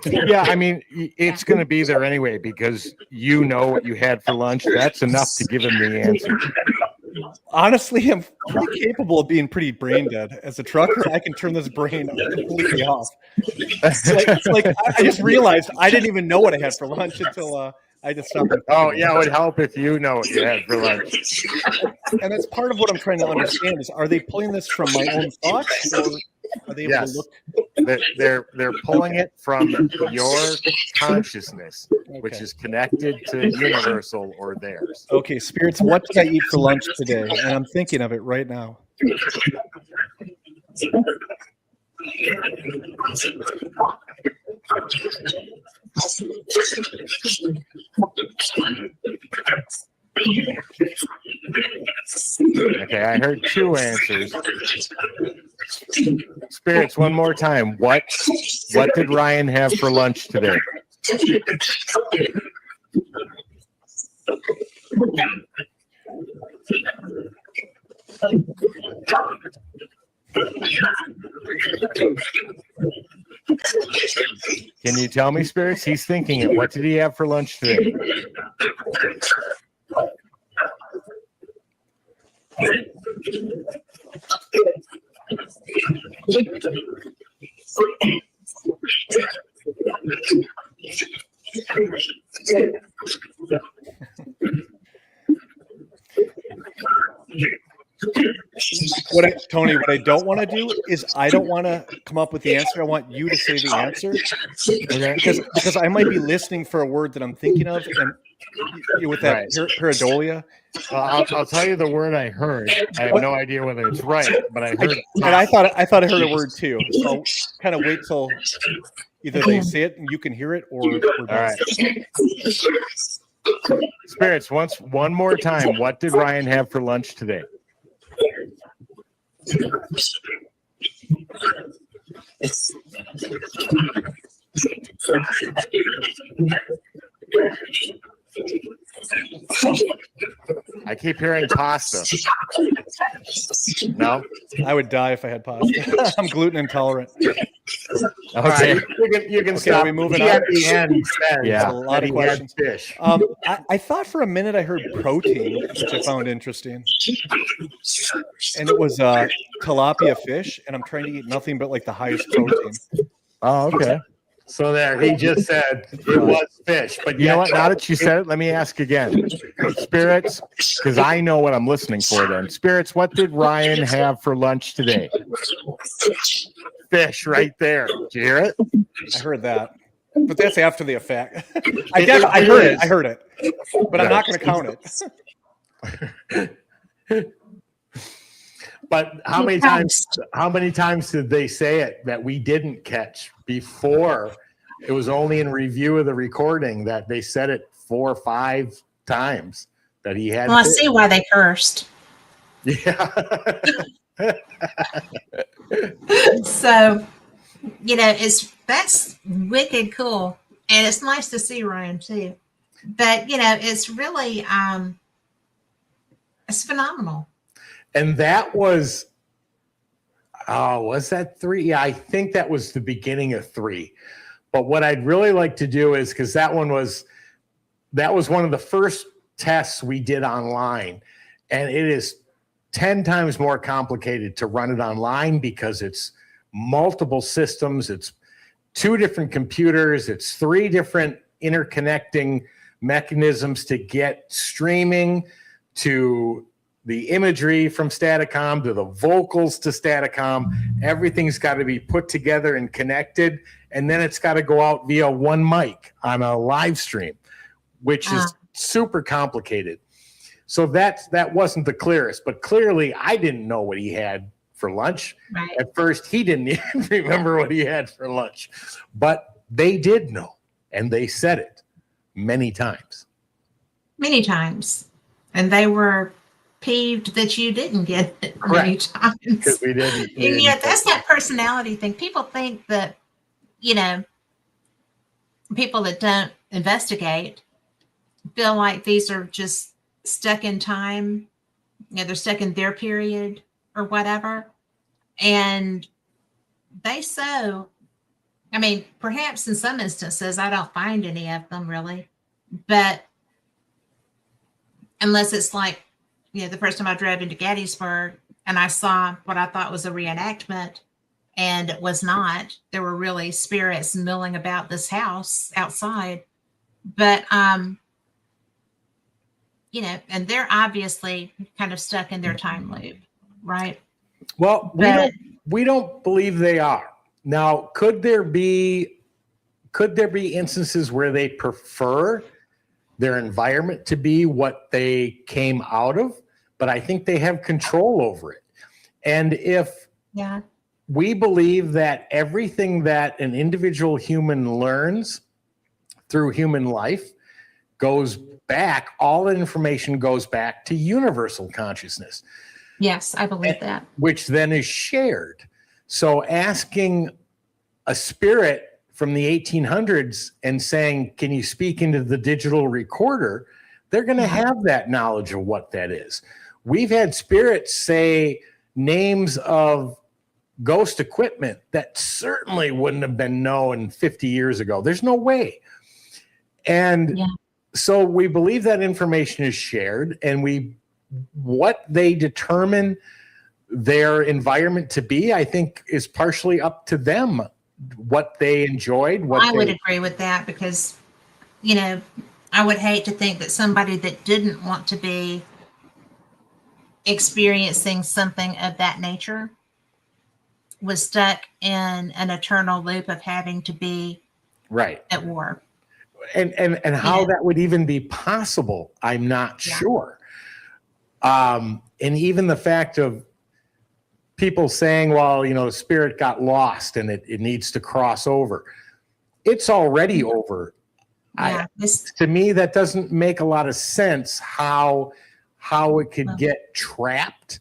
yeah, I mean, it's going to be there anyway because you know what you had for lunch. That's enough to give him the answer. Honestly, I'm pretty capable of being pretty brain dead. As a trucker, I can turn this brain completely off. It's like I just realized I didn't even know what I had for lunch until I just stopped. Oh, yeah, it would help if you know what you had for lunch. And that's part of what I'm trying to understand is, are they pulling this from my own thoughts? Or are they able to look? They're pulling it from your consciousness, which is connected to universal or theirs. Okay, spirits, what did I eat for lunch today? And I'm thinking of it right now. Okay, I heard two answers. Spirits, one more time. What did Ryan have for lunch today? Can you tell me, Spirits? He's thinking it. What did he have for lunch today? Tony, what I don't want to do is I don't want to come up with the answer. I want you to say the answer, Okay. because I might be listening for a word that I'm thinking of, and with that pareidolia. Well, I'll tell you the word I heard. I have no idea whether it's right, but I heard it. And I thought I heard a word too. So I'll kind of wait till either they say it and you can hear it, or we're done. All right. Spirits, one more time. What did Ryan have for lunch today? I keep hearing pasta. No? I would die if I had pasta. I'm gluten intolerant. Okay. You can stop. Are we moving He on? at the end says Yeah, a lot of that he had questions. fish. I thought for a minute I heard protein, which I found interesting. And it was tilapia fish, and I'm trying to eat nothing but like the highest protein. Oh, okay. So there, he just said it was fish. But you know what? Now that you said it, let me ask again. Spirits, because I know what I'm listening for then. Spirits, what did Ryan have for lunch today? Fish right there. Did you hear it? I heard that. But that's after the effect. I heard it. But I'm not going to count it. But how many times did they say it that we didn't catch before? It was only in review of the recording that they said it 4 or 5 times that he had. Well, I see why they cursed. Yeah. So, that's wicked cool. And it's nice to see Ryan too. But, it's really, it's phenomenal. And that was that 3? Yeah, I think that was the beginning of 3. But what I'd really like to do is, because that was one of the first tests we did online. And it is 10 times more complicated to run it online because it's multiple systems. It's 2 different computers. It's 3 different interconnecting mechanisms to get streaming to the imagery from Staticom to the vocals to Staticom. Everything's got to be put together and connected. And then it's got to go out via one mic on a live stream, which is super complicated. So that wasn't the clearest, but clearly I didn't know what he had for lunch. Right. At first, he didn't even remember what he had for lunch, but they did know, and they said it many times. Many times. And they were peeved that you didn't get it many times. Because we didn't. And that's that personality thing. People think that, people that don't investigate feel like these are just stuck in time. They're stuck in their period or whatever. And perhaps in some instances, I don't find any of them really. But unless it's like, the first time I drove into Gettysburg and I saw what I thought was a reenactment, and it was not. There were really spirits milling about this house outside. But, and they're obviously kind of stuck in their time loop, right? Well, we don't believe they are. Now, could there be instances where they prefer their environment to be what they came out of? But I think they have control over it. And if we believe that everything that an individual human learns through human life goes back, all the information goes back to universal consciousness. Yes, I believe that. Which then is shared. So asking a spirit from the 1800s and saying, can you speak into the digital recorder? They're going to have that knowledge of what that is. We've had spirits say names of ghost equipment that certainly wouldn't have been known 50 years ago. There's no way. And so we believe that information is shared, and what they determine their environment to be, I think, is partially up to them what they enjoyed. I would agree with that because, you know, I would hate to think that somebody that didn't want to be experiencing something of that nature was stuck in an eternal loop of having to be right at war. And how that would even be possible, I'm not sure. And even the fact of people saying, well, you know, the spirit got lost and it needs to cross over. It's already over. Yeah, to me, that doesn't make a lot of sense how it could get trapped.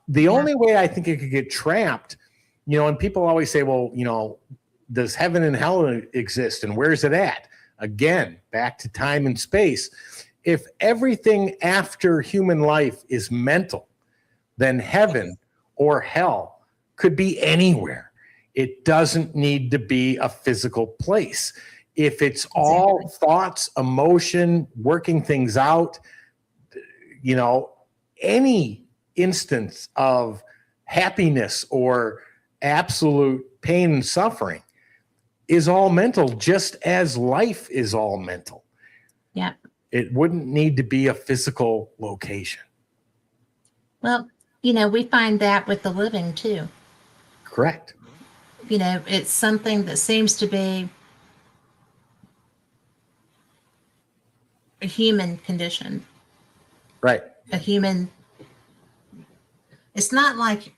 The only way I think it could get trapped, you know, and people always say, well, you know, does heaven and hell exist and where's it at? Again, back to time and space. If everything after human life is mental, then heaven or hell could be anywhere. It doesn't need to be a physical place. If it's all thoughts, emotion, working things out, you know, any instance of happiness or absolute pain and suffering is all mental, just as life is all mental. Yeah. It wouldn't need to be a physical location. Well, you know, we find that with the living too. Correct. You know, it's something that seems to be a human condition. Right. A human. It's not like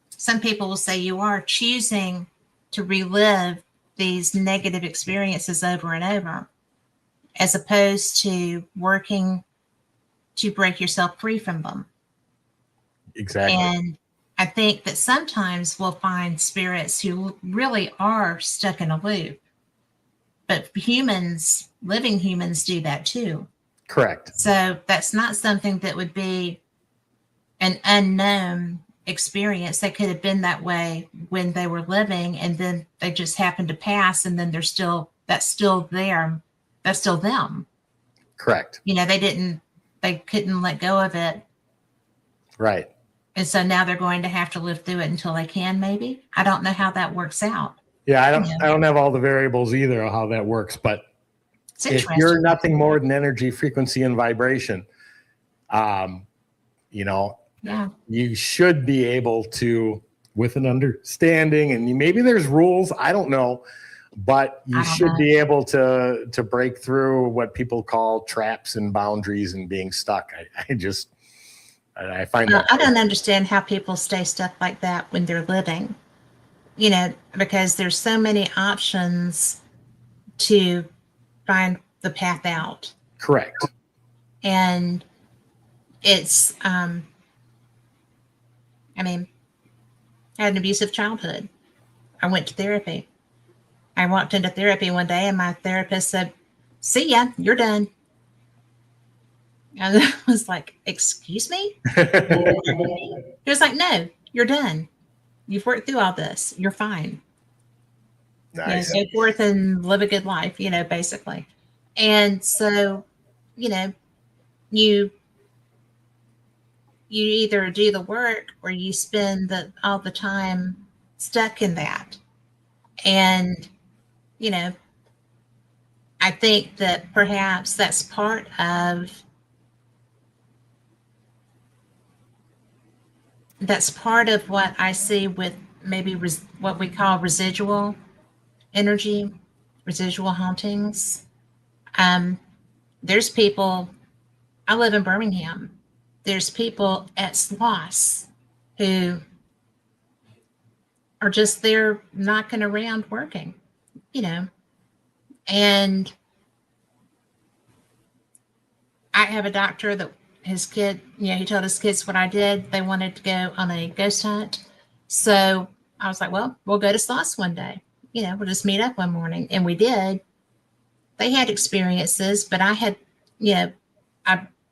some people will say you are choosing to relive these negative experiences over and over, as opposed to working to break yourself free from them. Exactly. And I think that sometimes we'll find spirits who really are stuck in a loop, but humans, living humans, do that too. Correct. So that's not something that would be an unknown experience. They could have been that way when they were living, and then they just happened to pass, and then that's still there. That's still them. Correct. You know, they couldn't let go of it. Right. And so now they're going to have to live through it until they can, maybe. I don't know how that works out. Yeah, I don't have all the variables either of how that works, but if you're nothing more than energy, frequency, and vibration, you know, you should be able to, with an understanding, and maybe there's rules, I don't know, but you should be able to break through what people call traps and boundaries and being stuck. I find that I don't understand how people stay stuck like that when they're living, you know, because there's so many options to find the path out. Correct. And it's, I mean, I had an abusive childhood. I went to therapy. I walked into therapy one day and my therapist said, "See ya, you're done." And I was like, "Excuse me?" He was like, "No, you're done. You've worked through all this. You're fine. Nice. You know, go forth and live a good life, you know, basically." And so, you know, you either do the work or you spend all the time stuck in that. And, you know, I think that perhaps that's part of what I see with maybe what we call residual energy, residual hauntings. There's people, I live in Birmingham. There's people at Sloss who are just there knocking around working, you know. And I have a doctor that his kid, you know, he told his kids what I did. They wanted to go on a ghost hunt. So I was like, well, we'll go to Sloss one day. You know, we'll just meet up one morning. And we did. They had experiences, but I had, you know,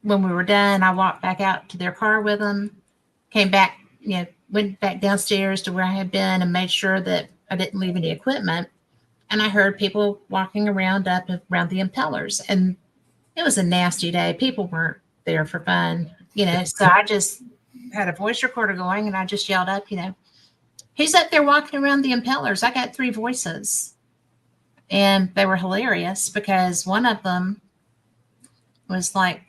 when we were done, I walked back out to their car with them, came back, you know, went back downstairs to where I had been and made sure that I didn't leave any equipment. And I heard people walking around up around the impellers. And it was a nasty day. People weren't there for fun, you know. So I just had a voice recorder going and I just yelled up, you know, who's up there walking around the impellers? I got 3 voices. And they were hilarious because one of them was like,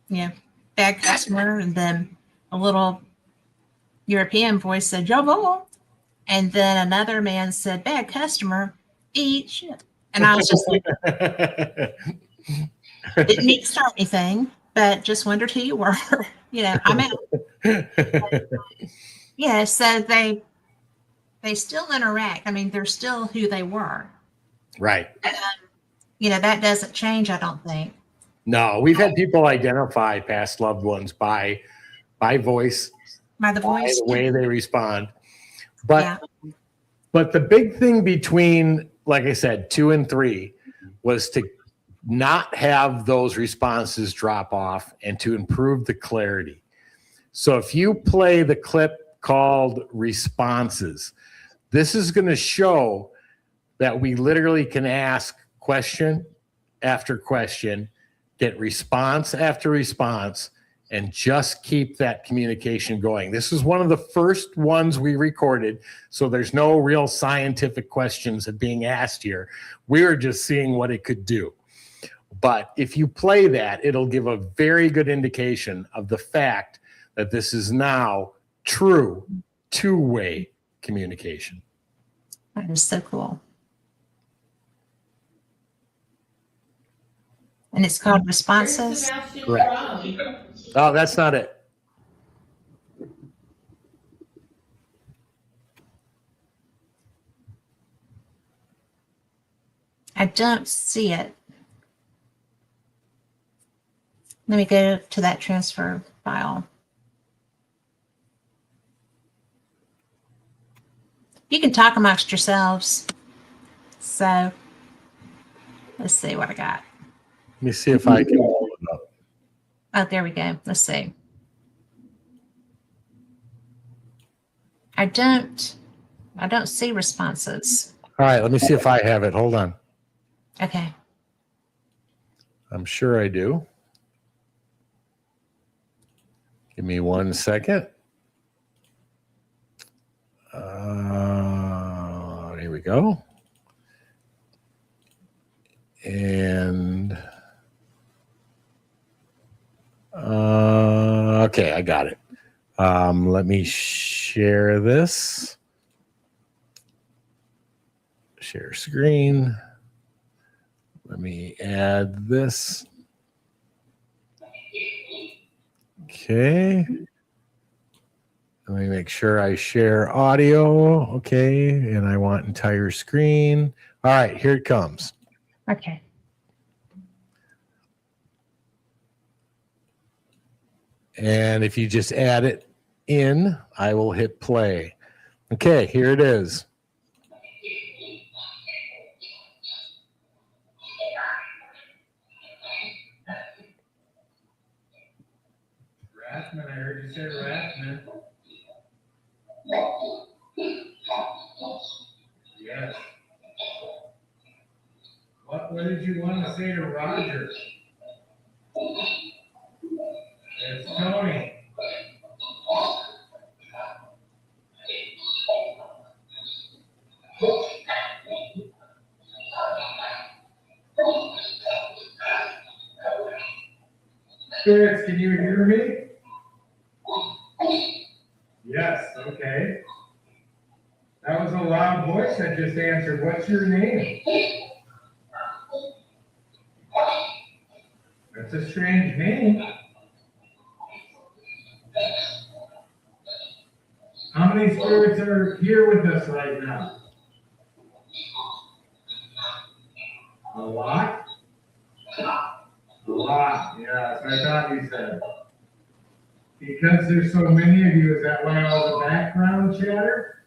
bad customer. And then a little European voice said, Jawohl. And then another man said, bad customer, eat shit. And I was just like, didn't need to start anything, but just wondered who you were. I'm out. So they still interact. I mean, they're still who they were. Right. That doesn't change, I don't think. No, we've had people identify past loved ones by voice, By the voice, the way they respond. But the big thing between, like I said, 2 and 3 was to not have those responses drop off and to improve the clarity. So if you play the clip called responses, this is going to show that we literally can ask question after question, get response after response, and just keep that communication going. This is one of the first ones we recorded, so there's no real scientific questions being asked here. We were just seeing what it could do. But if you play that, it'll give a very good indication of the fact that this is now true 2-way communication. That is so cool. And it's called responses. Correct. Oh, that's not it. I don't see it. Let me go to that transfer file. You can talk amongst yourselves. So let's see what I got. Let me see if I can pull it up. Oh, there we go. Let's see. I don't see responses. All right, let me see if I have it. Hold on. Okay. I'm sure I do. Give me 1 second. Here we go. And okay, I got it. Let me share this. Share screen. Let me add this. Okay. Let me make sure I share audio. Okay. And I want entire screen. All right, here it comes. Okay. And if you just add it in, I will hit play. Okay, here it is. Rathman, I heard you say Rathman. Yes. What did you want to say to Roger? It's Tony. Spirits, can you hear me? Yes, okay. That was a loud voice that just answered. What's your name? That's a strange name. How many spirits are here with us right now? A lot? A lot, yes, I thought you said. Because there's so many of you, is that why all the background chatter?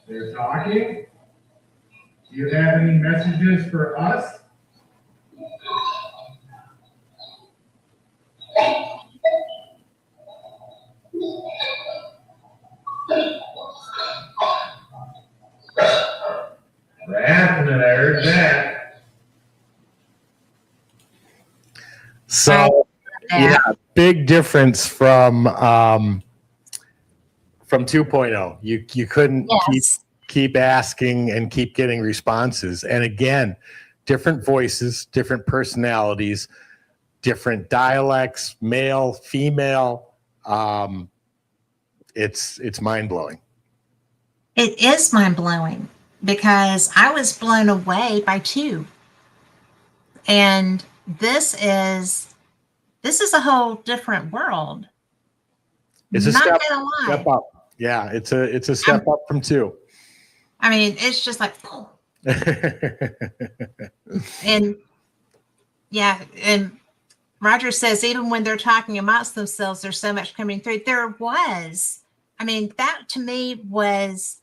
They're talking? Do you have any messages for us? Rathman, I heard that. So, yeah, big difference from From 2.0, you couldn't Yes. keep asking and keep getting responses. And again, different voices, different personalities, different dialects, male, female. It's mind-blowing. It is mind blowing because I was blown away by two. And this is a whole different world. It's a Not step gonna lie. up. Yeah, it's a step up from 2. I mean, it's just like, oh. And yeah, and Roger says even when they're talking amongst themselves, there's so much coming through. There was. I mean, that to me was,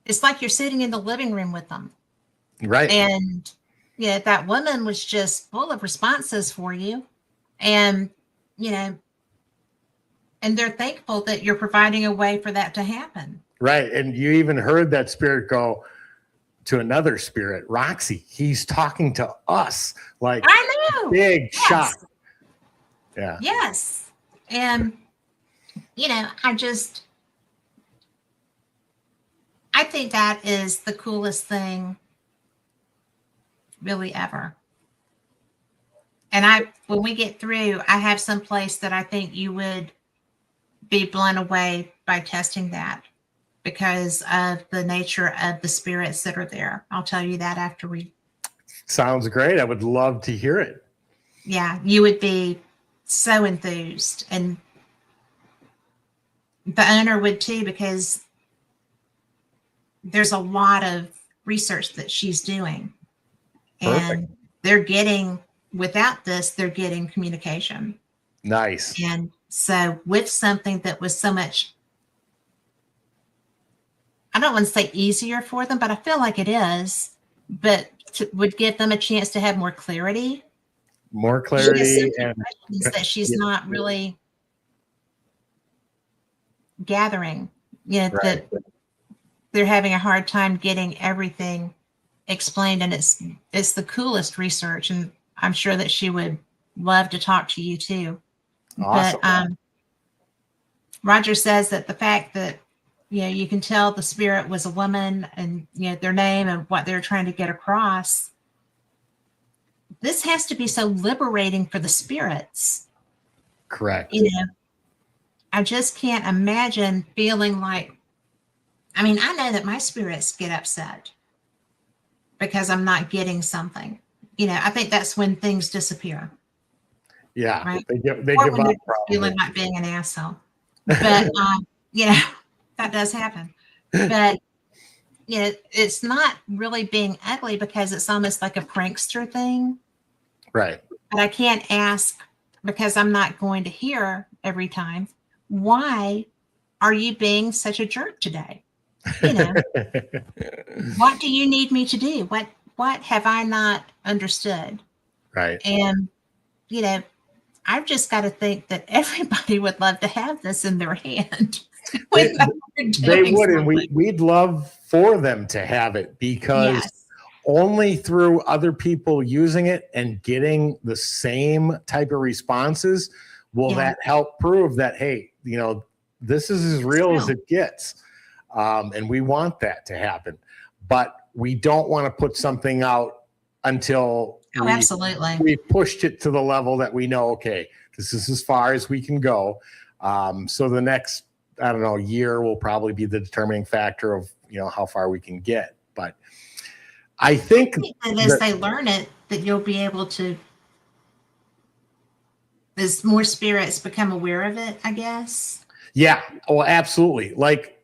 it's like you're sitting in the living room with them. Right. And yeah, that woman was just full of responses for you. And, you know, and they're thankful that you're providing a way for that to happen. Right. And you even heard that spirit go to another spirit, Roxy. He's talking to us. Like, I know. big Yes. shock. Yeah. Yes. And, you know, I think that is the coolest thing really ever. And when we get through, I have some place that I think you would be blown away by testing that because of the nature of the spirits that are there. I'll tell you that after we. Sounds great. I would love to hear it. Yeah, you would be so enthused, and the owner would too, because there's a lot of research that she's doing. Perfect. And they're getting, without this, they're getting communication. Nice. And so with something that was so much, I don't want to say easier for them, but I feel like it is, but would give them a chance to have more clarity. More clarity and that she's not really gathering. You know, right. that they're having a hard time getting everything explained, and it's the coolest research, and I'm sure that she would love to talk to you too. Awesome. But Roger says that the fact that, you know, you can tell the spirit was a woman, and, you know, their name and what they're trying to get across. This has to be so liberating for the spirits. Correct. You know, I just can't imagine feeling like, I mean, I know that my spirits get upset because I'm not getting something. You know, I think that's when things disappear. Yeah. Right? They give Or up. when you're feeling like being an asshole. But, you know, that does happen. But, you know, it's not really being ugly because it's almost like a prankster thing. Right. But I can't ask, because I'm not going to hear every time, why are you being such a jerk today? You know, what do you need me to do? What have I not understood? Right. And, you know, I've just got to think that everybody would love to have this in their hand. They would, and we'd love for them to have it, because Yes. only through other people using it and getting the same type of responses will that help prove that, hey, you know, this is as real as it gets. And we want that to happen. But we don't want to put something out until absolutely. we pushed it to the level that we know, okay, this is as far as we can go. So the next, I don't know, year will probably be the determining factor of, you know, how far we can get. But I think that as they learn it, that you'll be able to, as more spirits become aware of it, I guess. Yeah, well, absolutely. Like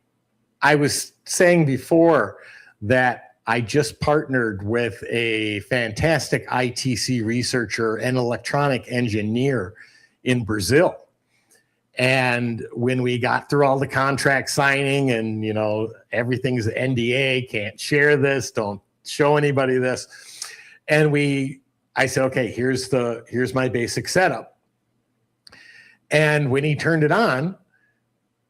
I was saying before, that I just partnered with a fantastic ITC researcher and electronic engineer in Brazil. And when we got through all the contract signing and, you know, everything's NDA, can't share this, don't show anybody this. And I said, okay, here's my basic setup. And when he turned it on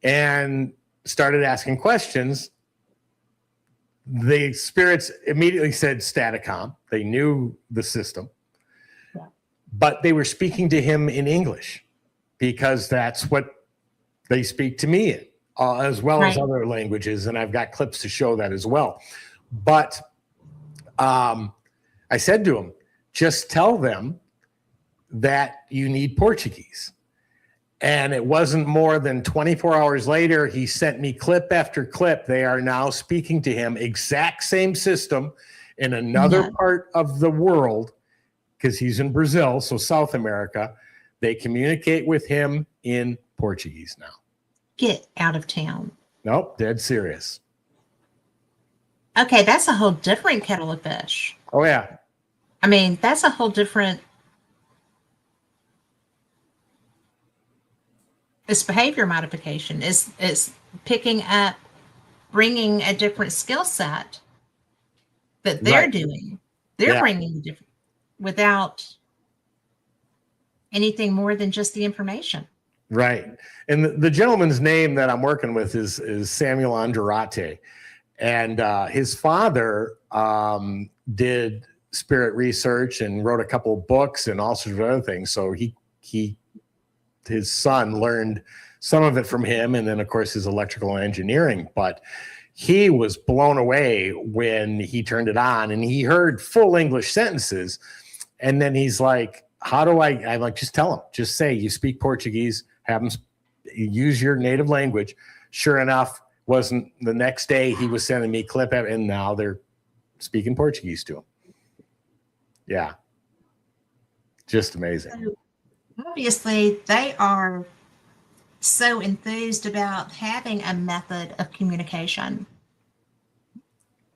and started asking questions, the spirits immediately said Staticom. They knew the system, but they were speaking to him in English, because that's what They speak to me as well as Right. other languages, and I've got clips to show that as well. But I said to him, just tell them that you need Portuguese. And it wasn't more than 24 hours later, he sent me clip after clip. They are now speaking to him, exact same system in another Yeah. part of the world, because he's in Brazil, so South America. They communicate with him in Portuguese now. Get out of town. Nope, dead serious. Okay, that's a whole different kettle of fish. Oh, yeah. I mean, that's a whole different. It's behavior modification. It's picking up, bringing a different skill set that they're Right. doing. They're Yeah. bringing the different without anything more than just the information. Right. And the gentleman's name that I'm working with is Samuel Andrate. And his father did spirit research and wrote a couple of books and all sorts of other things. So his son learned some of it from him, and then of course his electrical engineering. But he was blown away when he turned it on and he heard full English sentences. And then he's like, how do I'm like, just tell him, just say you speak Portuguese, have him use your native language. Sure enough, wasn't the next day he was sending me clip, and now they're speaking Portuguese to him. Yeah. Just amazing. Obviously, they are so enthused about having a method of communication.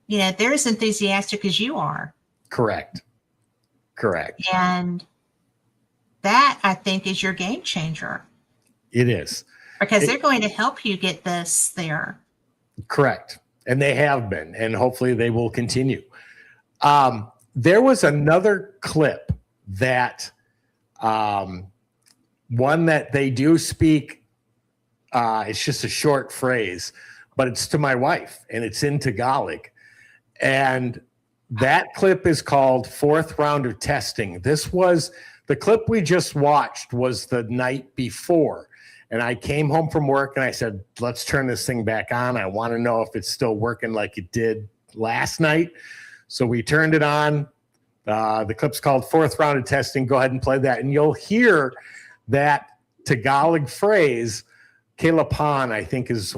You know, they're as enthusiastic as you are. Correct. And that, I think, is your game changer, It is. because they're going to help you get this there. Correct. And they have been, and hopefully they will continue. There was another clip that one that they do speak. It's just a short phrase, but it's to my wife, and it's in Tagalog. And that clip is called Fourth Round of Testing. This was the clip we just watched was the night before. And I came home from work and I said, let's turn this thing back on. I want to know if it's still working like it did last night. So we turned it on. The clip's called Fourth Round of Testing. Go ahead and play that. And you'll hear that Tagalog phrase, Kailapan, I think is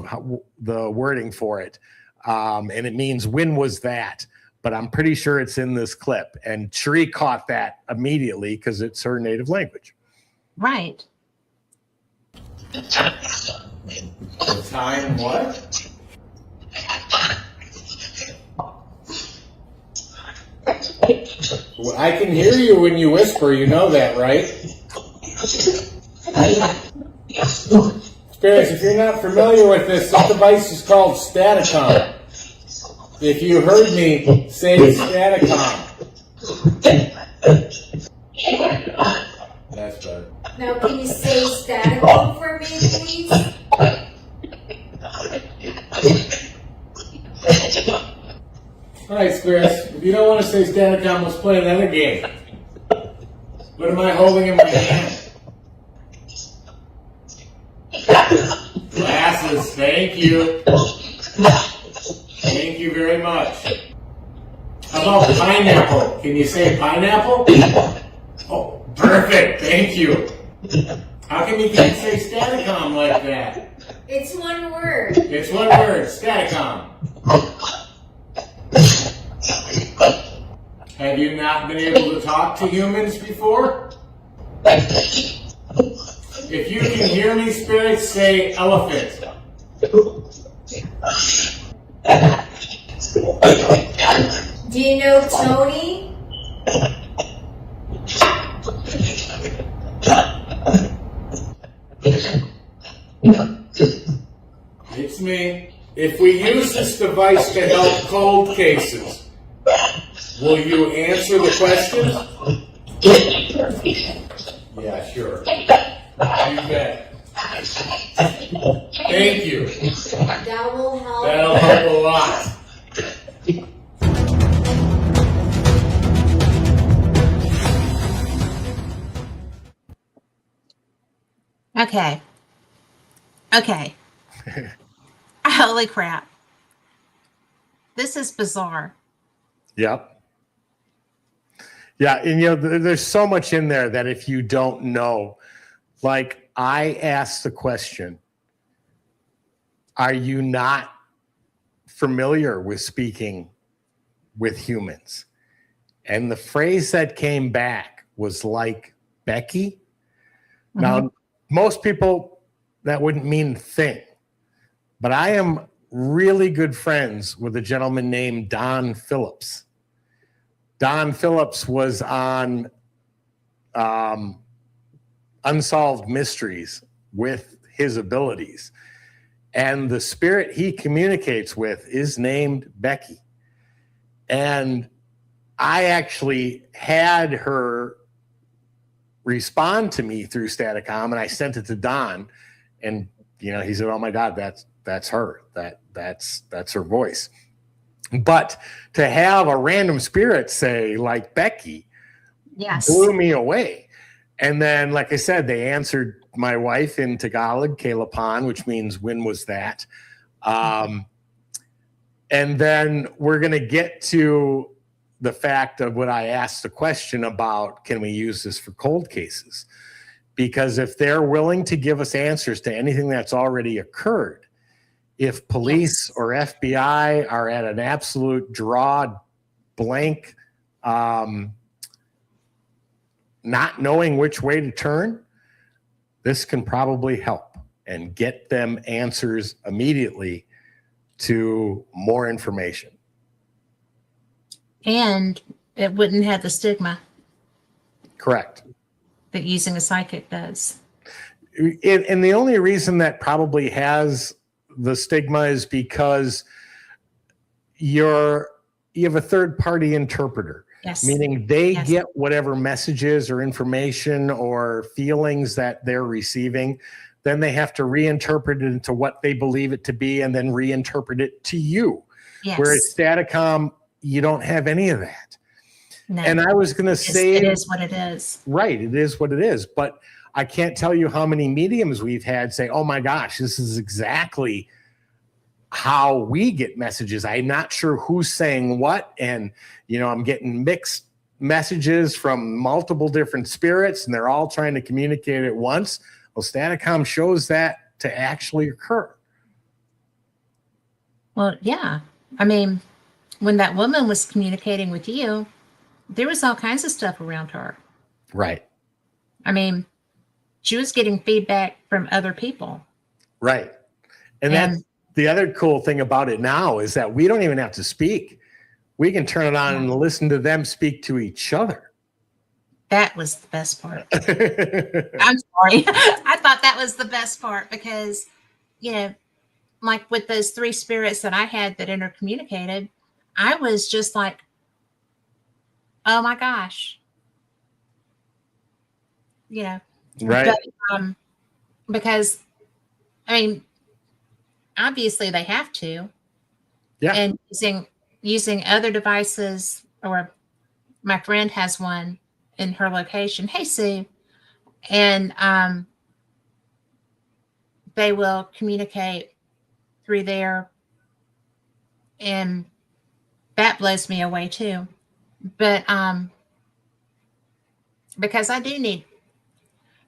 the wording for it. And it means, when was that? But I'm pretty sure it's in this clip. And Cherie caught that immediately because it's her native language. Right. The time what? Well, I can hear you when you whisper. You know that, right? Spirits, if you're not familiar with this device is called Staticom. If you heard me say Staticom. That's better. Now, can you say Staticom for me, please? All right, Spirits, if you don't want to say Staticom, let's play another game. What am I holding in my hand? Glasses, thank you. Thank you very much. How about pineapple? Can you say pineapple? Oh, perfect, thank you. How come you can't say Staticom like that? It's one word. It's one word, Staticom. Have you not been able to talk to humans before? If you can hear me, spirits, say elephant. Do you know Tony? It's me. If we use this device to help cold cases, will you answer the question? Yeah, sure. You bet. Thank you. That will help. That'll help a lot. Okay. Okay. Holy crap. This is bizarre. Yep. Yeah, and there's so much in there that if you don't know, like I asked the question, are you not familiar with speaking with humans? And the phrase that came back was like Becky. Mm-hmm. Now, most people, that wouldn't mean a thing, but I am really good friends with a gentleman named Don Phillips. Don Phillips was on Unsolved Mysteries with his abilities. And the spirit he communicates with is named Becky. And I actually had her respond to me through Staticom, and I sent it to Don. And, he said, oh my God, that's her. That's her voice. But to have a random spirit say like Becky, yes, blew me away. And then, like I said, they answered my wife in Tagalog, Kailapan, which means when was that? And then we're going to get to the fact of what I asked the question about, can we use this for cold cases? Because if they're willing to give us answers to anything that's already occurred, if police or FBI are at an absolute draw blank, not knowing which way to turn, this can probably help and get them answers immediately to more information. And it wouldn't have the stigma Correct. that using a psychic does. And the only reason that probably has the stigma is because you have a third party interpreter. Yes. Meaning they get whatever messages or information or feelings that they're receiving. Then they have to reinterpret it into what they believe it to be and then reinterpret it to you. Yes. Whereas Staticom, you don't have any of that. No. And I was going to say, it is what it is. Right. It is what it is. But I can't tell you how many mediums we've had say, oh my gosh, this is exactly how we get messages. I'm not sure who's saying what. And, I'm getting mixed messages from multiple different spirits and they're all trying to communicate at once. Well, Staticom shows that to actually occur. Well, yeah. I mean, when that woman was communicating with you, there was all kinds of stuff around her. Right. I mean, she was getting feedback from other people. Right. And that's the other cool thing about it now is that we don't even have to speak. We can turn it on and listen to them speak to each other. That was the best part. I'm sorry. I thought that was the best part because, like with those three spirits that I had that intercommunicated, I was just like, oh my gosh. Right. But, because, I mean, obviously they have to. Yeah. And using other devices, or my friend has one in her location. Hey, Sue. And they will communicate through there. And that blows me away too. But because I do need,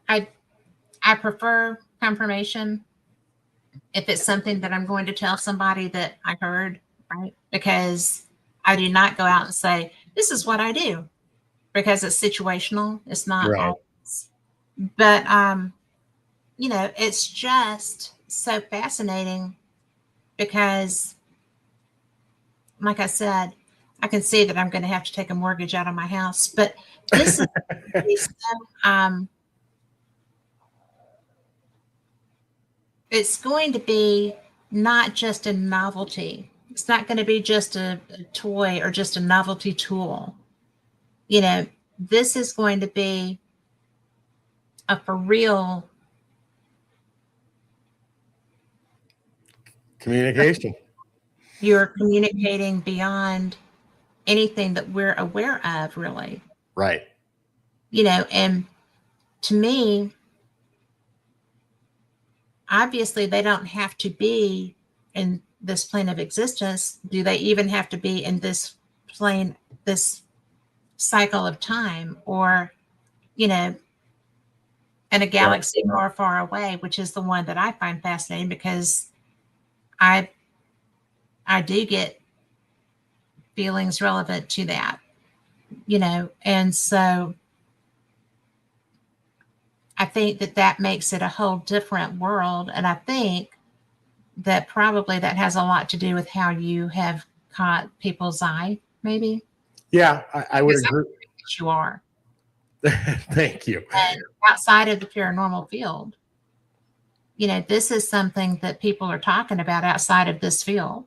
I prefer confirmation if it's something that I'm going to tell somebody that I heard, right? Because I do not go out and say, this is what I do, because it's situational. It's not Right. always. But, it's just so fascinating because, like I said, I can see that I'm going to have to take a mortgage out of my house. But this is so, it's going to be not just a novelty. It's not going to be just a toy or just a novelty tool. This is going to be a for real Communication. You're communicating beyond anything that we're aware of, really. Right. And to me, obviously they don't have to be in this plane of existence. Do they even have to be in this plane, this cycle of time, or, you know, in a galaxy far, far away, which is the one that I find fascinating, because I do get feelings relevant to that, you know, and so I think that that makes it a whole different world. And I think that probably that has a lot to do with how you have caught people's eye, maybe. Yeah, I would agree. That you are. Thank you. And outside of the paranormal field, you know, this is something that people are talking about outside of this field.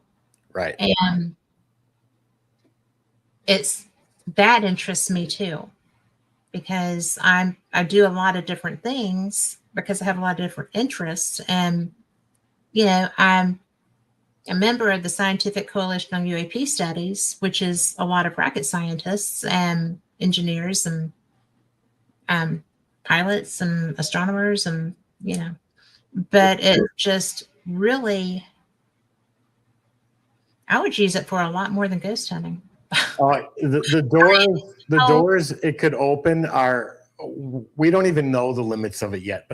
Right. And that interests me too, because I do a lot of different things because I have a lot of different interests. And, you know, I'm a member of the Scientific Coalition on UAP Studies, which is a lot of rocket scientists and engineers and pilots and astronomers, and, you know, but it just really, I would use it for a lot more than ghost hunting. The doors it could open are, we don't even know the limits of it yet,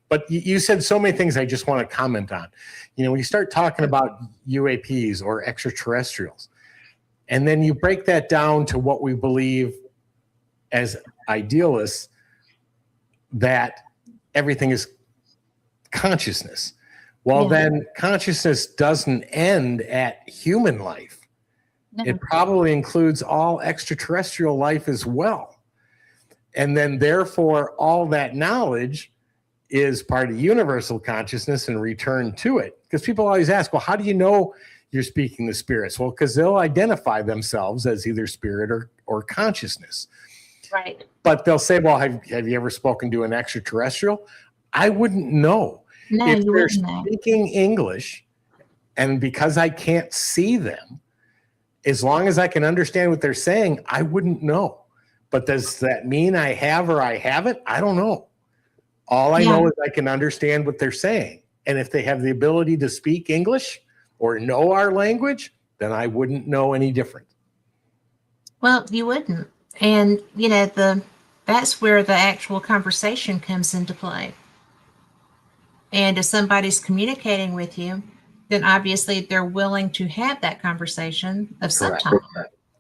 but you said so many things I just want to comment on. You know, when you start talking about UAPs or extraterrestrials, and then you break that down to what we believe as idealists, that everything is consciousness. Well, then consciousness doesn't end at human life. No. It probably includes all extraterrestrial life as well. And then therefore, all that knowledge is part of universal consciousness and return to it. Because people always ask, well, how do you know you're speaking to spirits? Well, because they'll identify themselves as either spirit or consciousness. Right. But they'll say, well, have you ever spoken to an extraterrestrial? I wouldn't know. No, if you they're wouldn't speaking English, and because I can't see them, as long as I can understand what they're saying, I wouldn't know. But does that mean I have or I haven't? I don't know. All I know is I can understand what they're saying. And if they have the ability to speak English or know our language, then I wouldn't know any different. Well, you wouldn't. And, you know, that's where the actual conversation comes into play. And if somebody's communicating with you, then obviously they're willing to have that conversation of some type.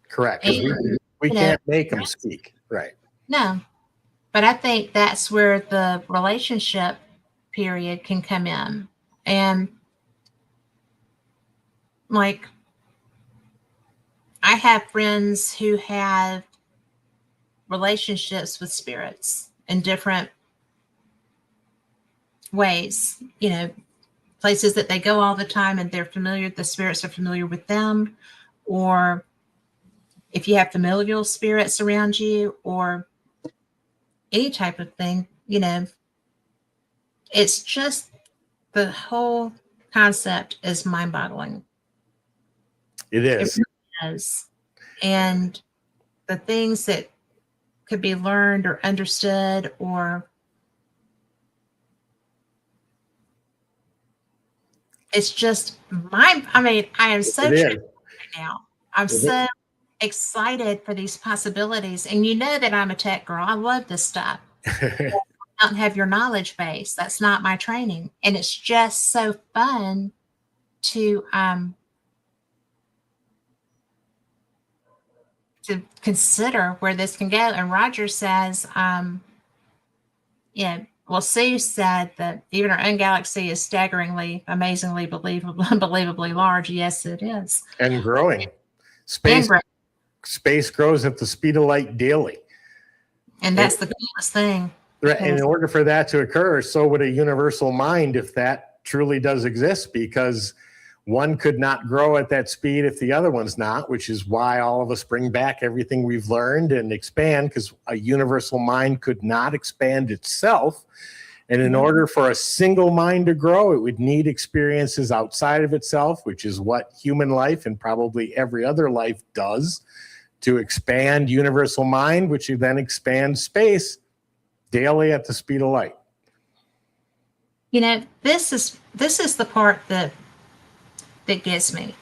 Correct. We can't make them speak. Right. No. But I think that's where the relationship period can come in. And like, I have friends who have relationships with spirits in different ways, you know, places that they go all the time and they're familiar, the spirits are familiar with them, or if you have familial spirits around you or any type of thing, you know, it's just the whole concept is mind-boggling. It is. It really is. And the things that could be learned or understood, or it's just I mean, I am so right now. I'm so excited for these possibilities. And you know that I'm a tech girl. I love this stuff. I don't have your knowledge base. That's not my training. And it's just so fun to consider where this can go. And Roger says, you know, well, Sue said that even our own galaxy is staggeringly, amazingly, unbelievably large. Yes, it is. And growing. Space grows at the speed of light daily. And that's the coolest thing. And in order for that to occur, so would a universal mind, if that truly does exist, because one could not grow at that speed if the other one's not, which is why all of us bring back everything we've learned and expand, because a universal mind could not expand itself. And in order for a single mind to grow, it would need experiences outside of itself, which is what human life and probably every other life does, to expand universal mind, which then expands space daily at the speed of light. This is the part that gets me.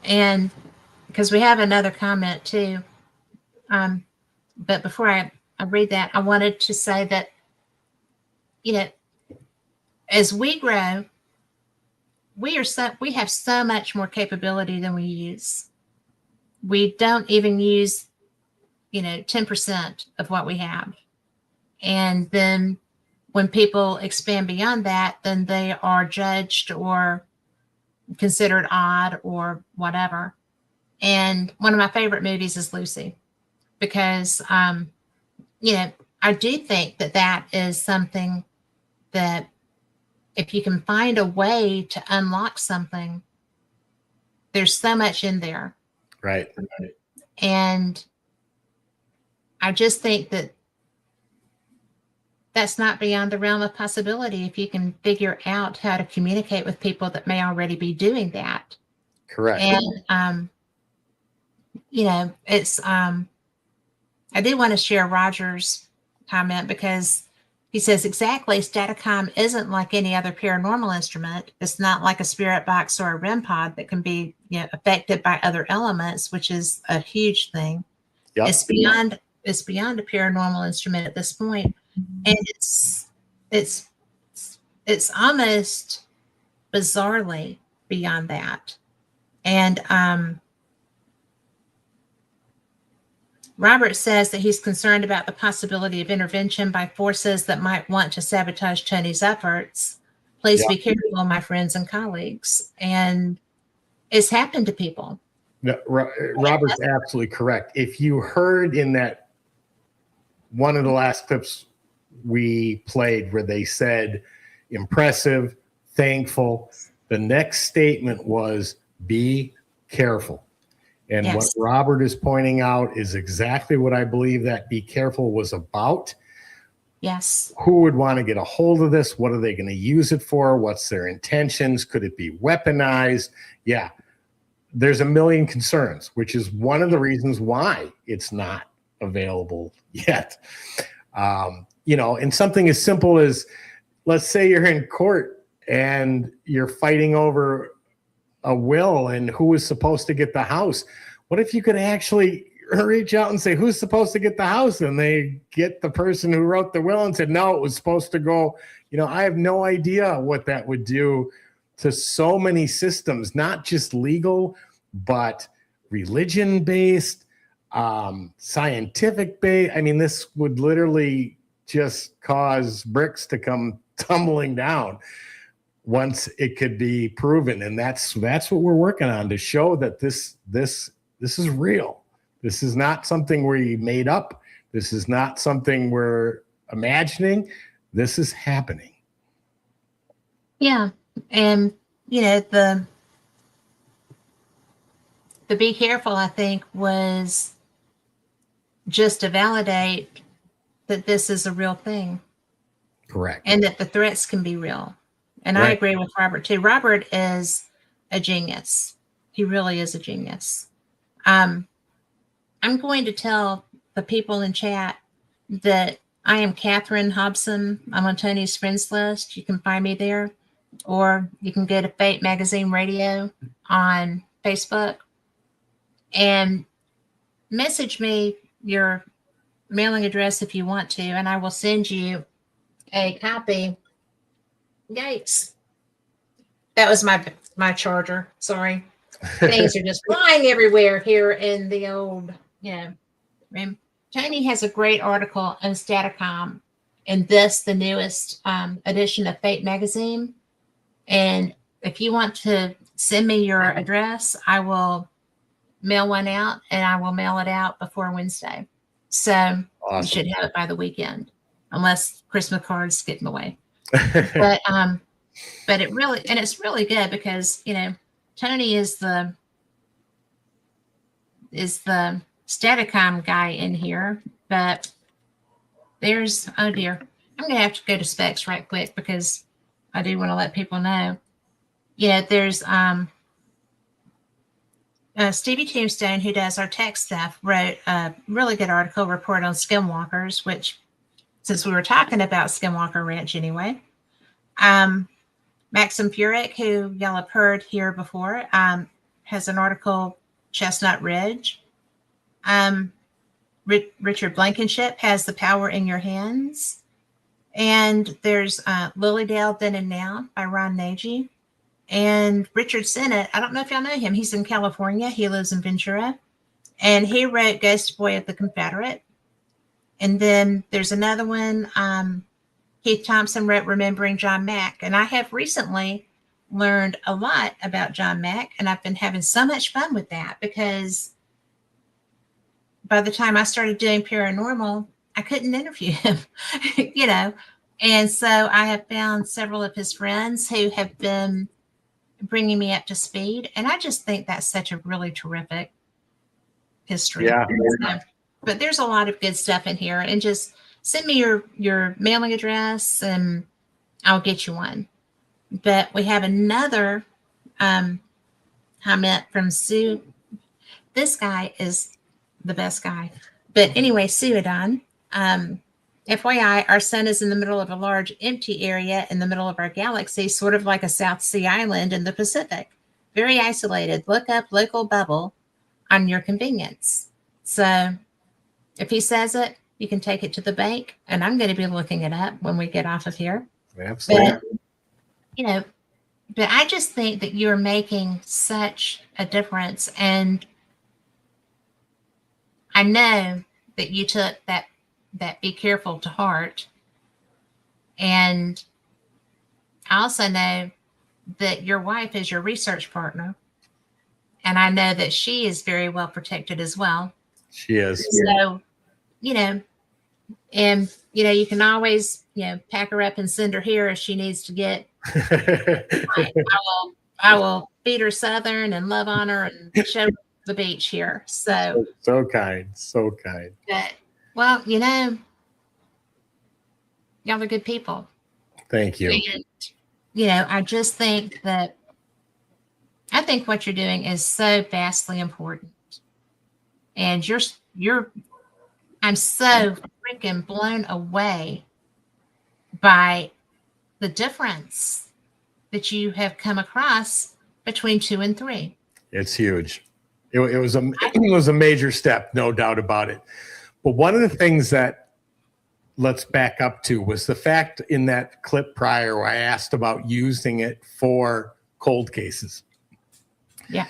And because we have another comment too. But before I read that, I wanted to say that, as we grow, we have so much more capability than we use. We don't even use, 10% of what we have. And then when people expand beyond that, then they are judged or considered odd or whatever. And one of my favorite movies is Lucy, because, I do think that is something that if you can find a way to unlock something, there's so much in there. Right. And I just think that that's not beyond the realm of possibility if you can figure out how to communicate with people that may already be doing that. Correct. And, it's, I did want to share Roger's comment because he says, exactly, Staticom isn't like any other paranormal instrument. It's not like a spirit box or a REM pod that can be affected by other elements, which is a huge thing. Yep. It's beyond a paranormal instrument at this point. And it's almost bizarrely beyond that. And Robert says that he's concerned about the possibility of intervention by forces that might want to sabotage Tony's efforts. Please be careful, my friends and colleagues. And it's happened to people. No, Robert's absolutely correct. If you heard in that one of the last clips we played where they said impressive, thankful, the next statement was be careful. And what Robert is pointing out is exactly what I believe that be careful was about. Yes. Who would want to get a hold of this? What are they going to use it for? What's their intentions? Could it be weaponized? Yeah. There's a million concerns, which is one of the reasons why it's not available yet. And something as simple as, let's say you're in court and you're fighting over a will and who is supposed to get the house. What if you could actually reach out and say, who's supposed to get the house? And they get the person who wrote the will and said, no, it was supposed to go. I have no idea what that would do to so many systems, not just legal, but religion-based, scientific-based. I mean, this would literally just cause bricks to come tumbling down once it could be proven. And that's what we're working on, to show that this is real. This is not something we made up. This is not something we're imagining. This is happening. Yeah. And, the be careful, I think, was just to validate that this is a real thing. Correct. And that the threats can be real. And right. I agree with Robert too. Robert is a genius. He really is a genius. I'm going to tell the people in chat that I am Catherine Hobson. I'm on Tony's friends list. You can find me there. Or you can go to Fate Magazine Radio on Facebook and message me your mailing address if you want to, and I will send you a copy. Yikes. That was my charger. Sorry. Things are just flying everywhere here in the old, room. Tony has a great article on Staticom in the newest edition of Fate Magazine. And if you want to send me your address, I will mail one out, and I will mail it out before Wednesday. So awesome. You should have it by the weekend, unless Christmas cards get in the way. But it's really good because, Tony is the Staticom guy in here, but there's, oh dear, I'm going to have to go to specs right quick because I do want to let people know. There's Stevie Tombstone, who does our tech stuff, wrote a really good report on skinwalkers, which, since we were talking about Skinwalker Ranch anyway, Maxim Furek, who y'all have heard here before, has an article, Chestnut Ridge. Richard Blankenship has The Power in Your Hands. And there's Lilydale Then and Now by Ron Nagy. And Richard Sennett, I don't know if y'all know him. He's in California. He lives in Ventura. And he wrote Ghost Boy of the Confederate. And then there's another one. Keith Thompson wrote Remembering John Mack. And I have recently learned a lot about John Mack. And I've been having so much fun with that because by the time I started doing paranormal, I couldn't interview him, you know. And so I have found several of his friends who have been bringing me up to speed. And I just think that's such a really terrific history. Yeah. So, but there's a lot of good stuff in here. And just send me your mailing address and I'll get you one. But we have another comment from Sue. This guy is the best guy. But anyway, Suadon, FYI, our sun is in the middle of a large empty area in the middle of our galaxy, sort of like a South Sea island in the Pacific. Very isolated. Look up local bubble on your convenience. So if he says it, you can take it to the bank. And I'm going to be looking it up when we get off of here. Absolutely. But, you know, but I just think that you're making such a difference. And I know that you took that be careful to heart. And I also know that your wife is your research partner. And I know that she is very well protected as well. She is. So, you know, and, you know, you can always, you know, pack her up and send her here if she needs to get. I will feed her Southern and love on her and show her the beach here. So kind. So kind. But, well, you know, y'all are good people. Thank you. And, you know, I just think that I think what you're doing is so vastly important. And I'm so freaking blown away by the difference that you have come across between 2 and 3. It's huge. It was a major step, no doubt about it. But one of the things that let's back up to was the fact in that clip prior where I asked about using it for cold cases. Yeah.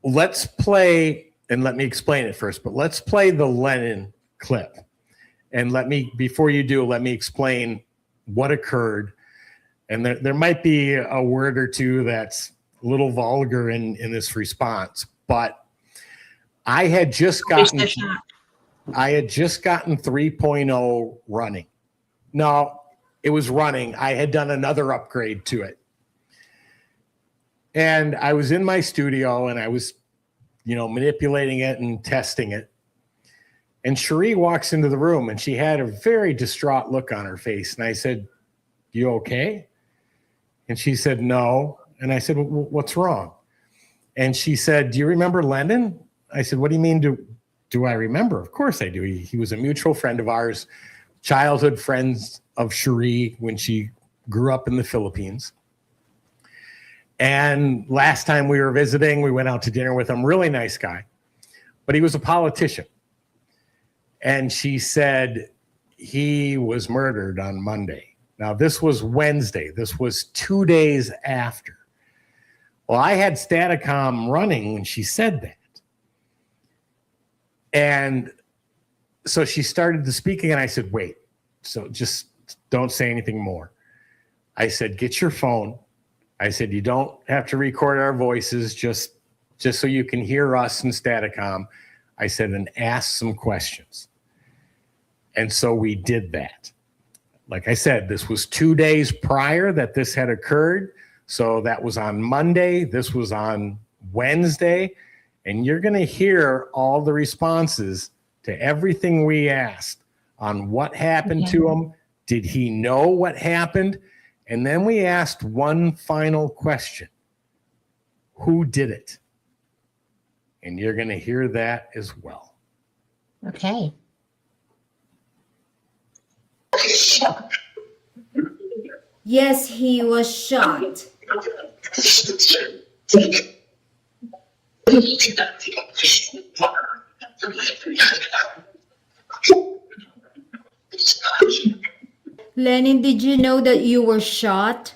Let's play, and let me explain it first, but let's play the Lennon clip. And before you do, let me explain what occurred. And there might be a word or two that's a little vulgar in this response, but I had just gotten 3.0 running. No, it was running. I had done another upgrade to it. And I was in my studio and I was, you know, manipulating it and testing it. And Cherie walks into the room and she had a very distraught look on her face. And I said, "You okay?" And she said, "No." And I said, "Well, what's wrong?" And she said, "Do you remember Lennon?" I said, "What do you mean, do I remember?" "Of course I do. He was a mutual friend of ours, childhood friends of Cherie when she grew up in the Philippines. And last time we were visiting, we went out to dinner with him. Really nice guy, but he was a politician." And she said, "He was murdered on Monday." Now, this was Wednesday. This was 2 days after. Well, I had Staticom running when she said that. And so she started to speak again. I said, "Wait, so just don't say anything more." I said, "Get your phone." I said, "You don't have to record our voices, just so you can hear us in Staticom." I said, "And ask some questions." And so we did that. Like I said, this was 2 days prior that this had occurred. So that was on Monday. This was on Wednesday. And you're going to hear all the responses to everything we asked on what happened to him. Did he know what happened? And then we asked one final question. Who did it? And you're going to hear that as well. Okay. Yes, he was shot. Lenin, did you know that you were shot?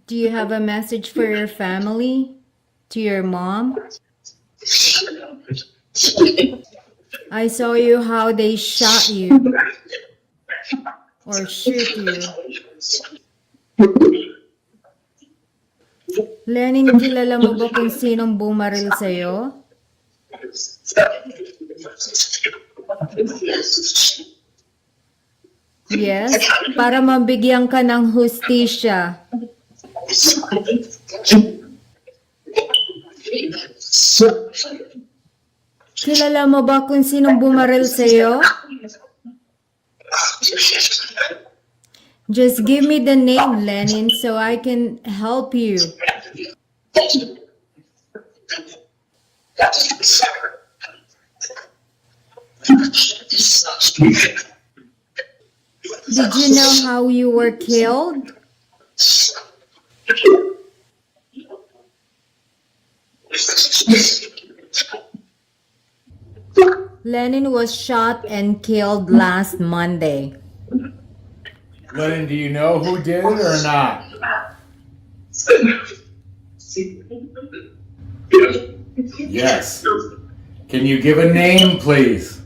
Do you have a message for your family? To your mom? I saw you how they shot you or shoot you. Lenin, kilala mo ba kung sinong bumaril sa'yo? Yes, para mabigyan ka ng hustisya. Kilala mo ba kung sinong bumaril sa'yo? Just give me the name, Lenin, so I can help you. Did you know how you were killed? Lenin was shot and killed last Monday. Lennon, do you know who did it or not? Yes. Can you give a name, please?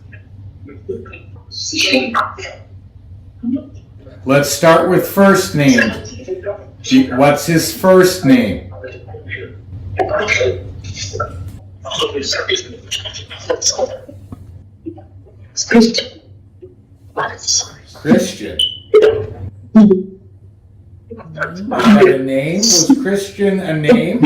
Let's start with first name. What's his first name? Christian. Was that a name? Was Christian a name?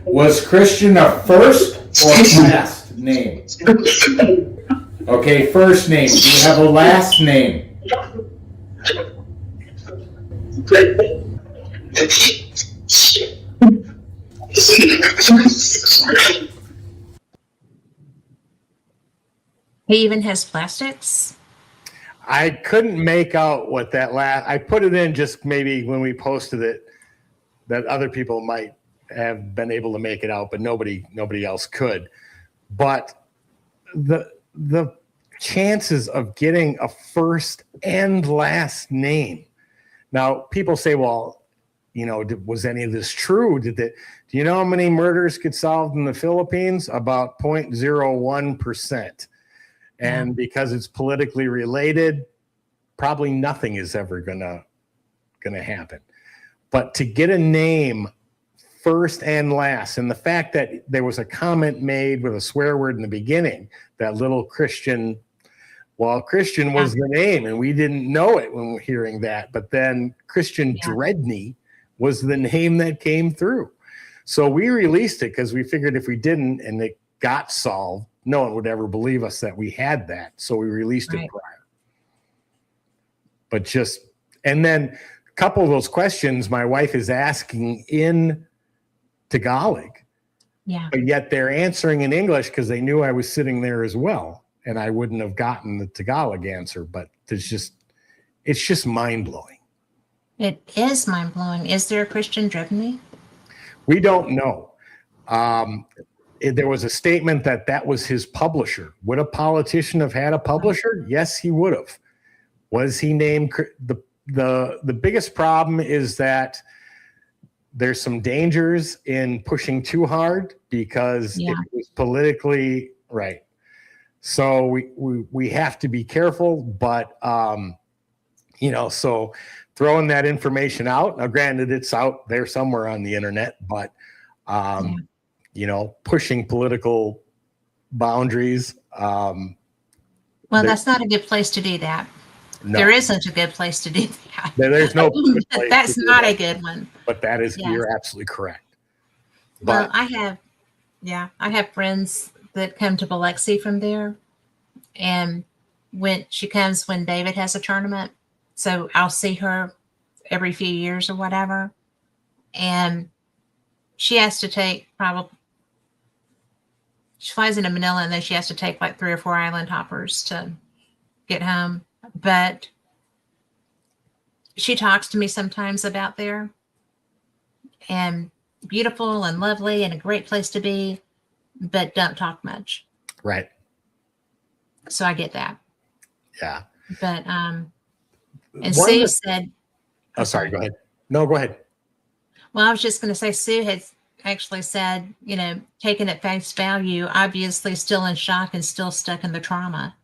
Was Christian a first or last name? Okay, first name. Do you have a last name? He even has plastics. I couldn't make out what that last. I put it in just maybe when we posted it, that other people might have been able to make it out, but nobody else could. But the chances of getting a first and last name. Now, people say, well, you know, was any of this true? Do you know how many murders get solved in the Philippines? About 0.01%. And because it's politically related, probably nothing is ever gonna happen. But to get a name first and last, and the fact that there was a comment made with a swear word in the beginning, that little Christian, well, Christian was the name, and we didn't know it when we were hearing that. But then Christian Dredney was the name that came through. So we released it because we figured if we didn't and it got solved, no one would ever believe us that we had that. So we released it prior. But and then a couple of those questions my wife is asking in Tagalog. Yeah. But yet they're answering in English because they knew I was sitting there as well. And I wouldn't have gotten the Tagalog answer. But it's just mind-blowing. It is mind-blowing. Is there a Christian Dredney? We don't know. There was a statement that was his publisher. Would a politician have had a publisher? Yes, he would have. Was he named? The biggest problem is that there's some dangers in pushing too hard because it was politically right. So we have to be careful, but so throwing that information out. Now, granted, it's out there somewhere on the internet, but pushing political boundaries. Well, that's not a good place to do that. No. There isn't a good place to do that. There's no good place That's to do not that. a good one. But that is, you're absolutely correct. Well, But I have friends that come to Biloxi from there. And when David has a tournament, So I'll see her every few years or whatever. And she has to take she flies into Manila, and then she has to take like 3 or 4 island hoppers to get home. But she talks to me sometimes about there, and beautiful and lovely and a great place to be, but don't talk much. Right. So I get that. Yeah. But and One Sue of the- said, Oh, sorry. Go ahead. No, go ahead. well, I was just going to say, Sue had actually said, taken at face value, obviously still in shock and still stuck in the trauma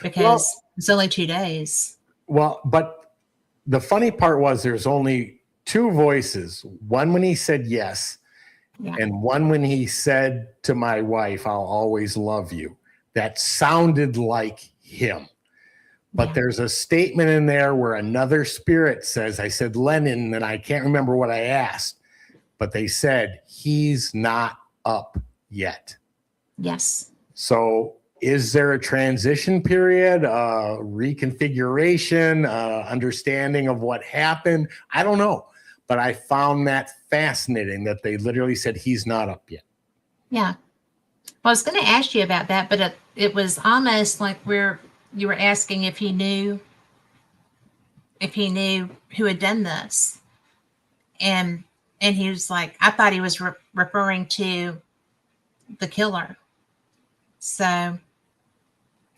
because it's only 2 days. Well, but the funny part was there's only 2 voices. One when he said yes, Yeah. and one when he said to my wife, "I'll always love you." That sounded like him. But Yeah. there's a statement in there where another spirit says, I said Lennon, and I can't remember what I asked, but they said he's not up yet. Yes. So is there a transition period, reconfiguration, understanding of what happened? I don't know. But I found that fascinating that they literally said he's not up yet. Yeah. Well, I was going to ask you about that, but it was almost like you were asking if he knew who had done this. And he was like, I thought he was referring to the killer. So.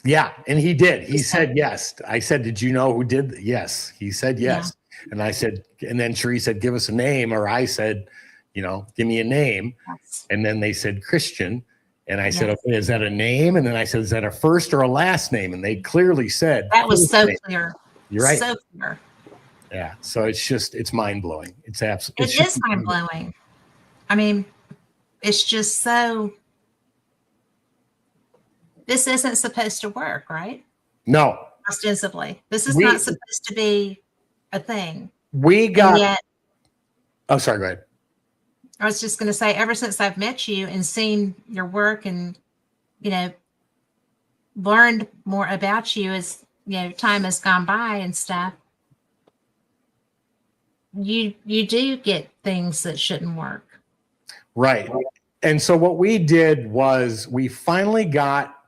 Yeah, and he did. He said yes. I said, did you know who did? Yes. He said yes. Yeah. And I said, and then Cherie said, give us a name. Or I said, give me a name. Yes. And then they said Christian. And I said, okay, is that a name? And then I said, is that a first or a last name? And they clearly said. That was so clear. You're right. So clear. Yeah. So it's mind blowing. It's absolutely. It is mind blowing. I mean, it's just so. This isn't supposed to work, right? No. Ostensibly. This is not supposed to be a thing. We got. Oh, sorry. Go ahead. I was just going to say, ever since I've met you and seen your work and, learned more about you as, time has gone by and stuff, you do get things that shouldn't work. Right. And so what we did was we finally got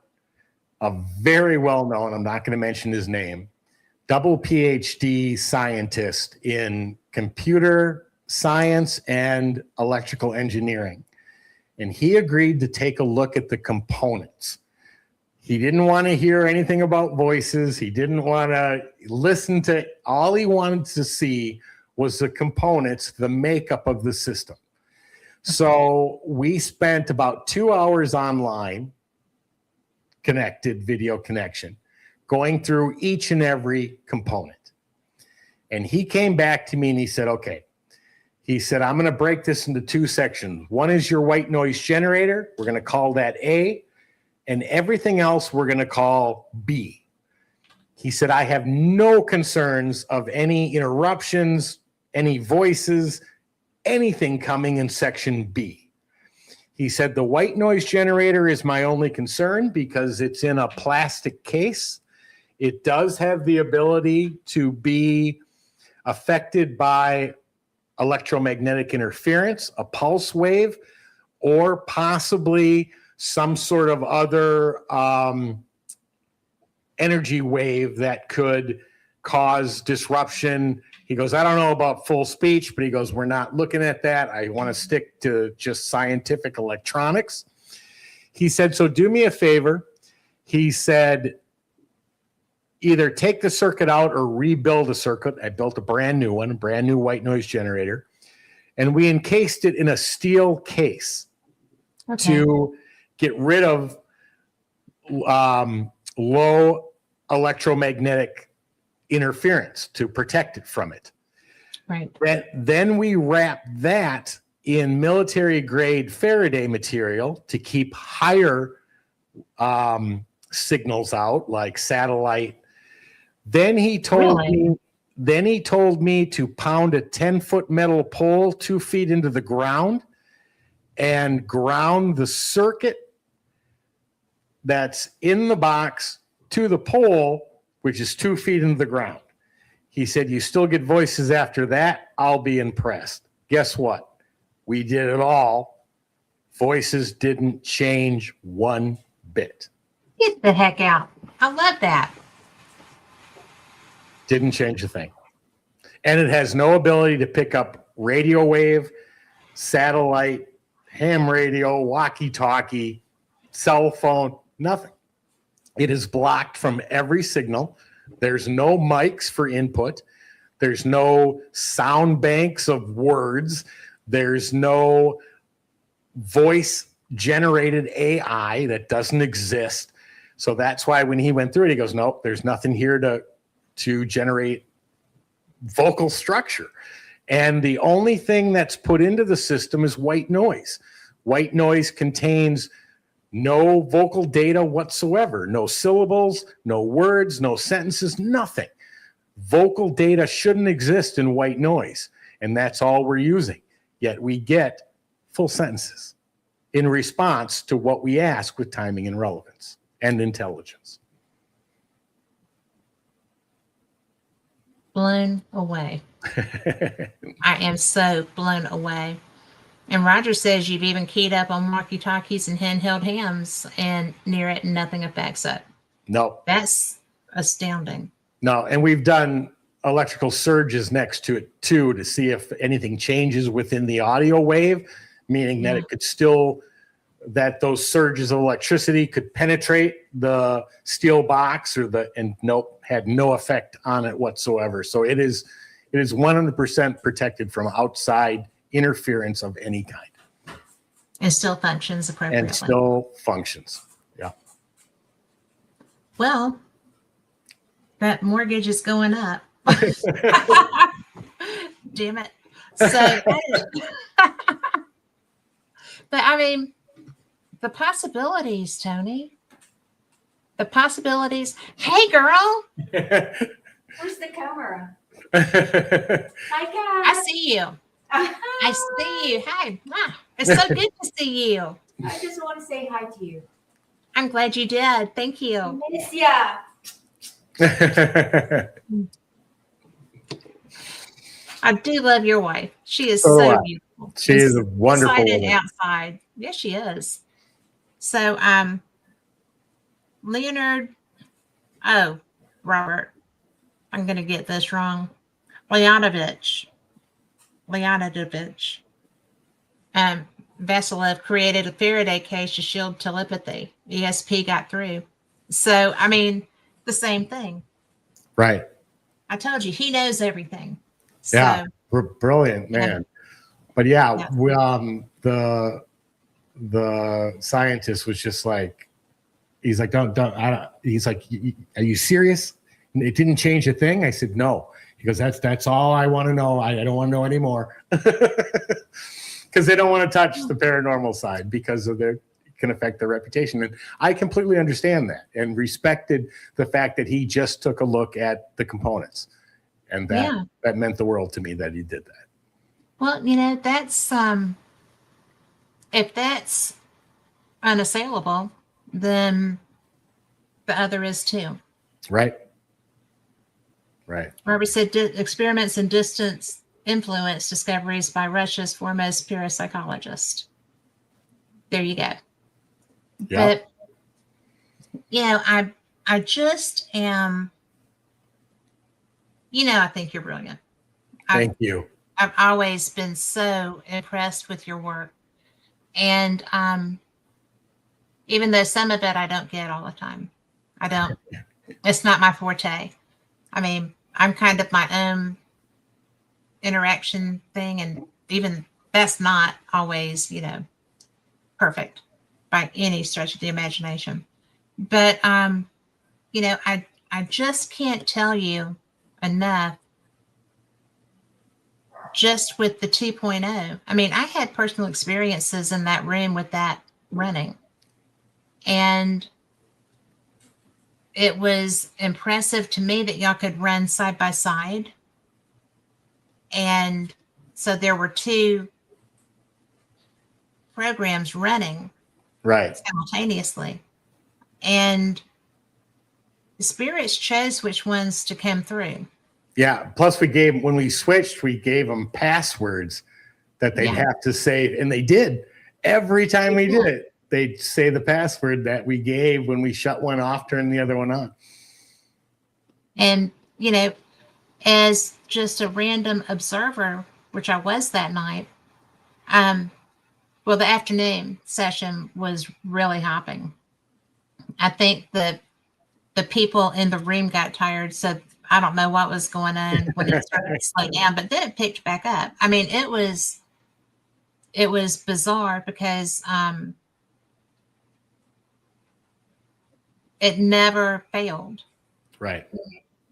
a very well-known, I'm not going to mention his name, double PhD scientist in computer science and electrical engineering. And he agreed to take a look at the components. He didn't want to hear anything about voices. He didn't want to listen to, all he wanted to see was the components, the makeup of the system. So we spent about 2 hours online, connected video connection, going through each and every component. And he came back to me and he said, okay, he said, I'm going to break this into 2 sections. One is your white noise generator. We're going to call that A, and everything else we're going to call B. He said, I have no concerns of any interruptions, any voices, anything coming in section B. He said, the white noise generator is my only concern because it's in a plastic case. It does have the ability to be affected by electromagnetic interference, a pulse wave, or possibly some sort of other energy wave that could cause disruption. He goes, I don't know about full speech, but he goes, we're not looking at that. I want to stick to just scientific electronics. He said, so do me a favor. He said, either take the circuit out or rebuild a circuit. I built a brand new one, a brand new white noise generator. And we encased it in a steel case to get rid of low electromagnetic interference to protect it from it. Right. Then we wrap that in military grade Faraday material to keep higher signals out, like satellite. Then he told me to pound a 10-foot metal pole 2 feet into the ground and ground the circuit that's in the box to the pole, which is 2 feet into the ground. He said, you still get voices after that? I'll be impressed. Guess what? We did it all. Voices didn't change one bit. Get the heck out. I love that. Didn't change a thing. And it has no ability to pick up radio wave, satellite, ham radio, walkie-talkie, cell phone, nothing. It is blocked from every signal. There's no mics for input. There's no sound banks of words. There's no voice generated AI that doesn't exist. So that's why when he went through it, he goes, nope, there's nothing here to generate vocal structure. And the only thing that's put into the system is white noise. White noise contains no vocal data whatsoever, no syllables, no words, no sentences, nothing. Vocal data shouldn't exist in white noise, and that's all we're using. Yet we get full sentences in response to what we ask with timing and relevance and intelligence. Blown away. I am so blown away. And Roger says you've even keyed up on walkie-talkies and handheld hams and near it and nothing affects it. No. That's astounding. No, and we've done electrical surges next to it too to see if anything changes within the audio wave, meaning that it could still, that those surges of electricity could penetrate the steel box and nope, had no effect on it whatsoever. So it is 100% protected from outside interference of any kind. And still functions appropriately. And still functions. Yeah. Well, that mortgage is going up. Damn it. So, but I mean, the possibilities, Tony. The possibilities. Hey, girl. Where's the camera? Hi, guys. I see you. I see you. Hi. Wow. It's so good to see you. I just want to say hi to you. I'm glad you did. Thank you. Miss ya. I do love your wife. She is So do so I. beautiful. She is a wonderful Inside and woman. outside. Yes, she is. So, Leonard, Robert, I'm going to get this wrong. Leonidovich, Vasiliev created a Faraday cage to shield telepathy. ESP got through. So, I mean, the same thing. Right. I told you, he knows everything. So, Yeah. Brilliant, man. But yeah. The scientist was just like, he's like, he's like, are you serious? It didn't change a thing. I said, no. He goes, that's all I want to know. I don't want to know anymore. Because they don't want to touch the paranormal side because of it can affect their reputation. And I completely understand that and respected the fact that he just took a look at the components. And that meant the world to me that he did that. well, that's if that's unassailable, then the other is too. Right. Right. Robert said experiments in distance influence discoveries by Russia's foremost parapsychologist. There you go. Yeah. But I just am, I think you're brilliant. Thank you. I've always been so impressed with your work. And even though some of it I don't get all the time, it's not my forte. I mean, I'm kind of my own interaction thing. And even that's not always, perfect by any stretch of the imagination. But, I just can't tell you enough just with the 2.0. I mean, I had personal experiences in that room with that running. And it was impressive to me that y'all could run side by side. And so there were two programs running simultaneously. And the spirits chose which ones to come through. Yeah. Plus, when we switched, we gave them passwords that they'd have to say, and they did. Every time we did it, they'd say the password that we gave when we shut one off, turn the other one on. And, you know, as just a random observer, which I was that night, well, the afternoon session was really hopping. I think the people in the room got tired, so I don't know what was going on when it started to slow down, but then it picked back up. I mean, it was bizarre because it never failed. Right.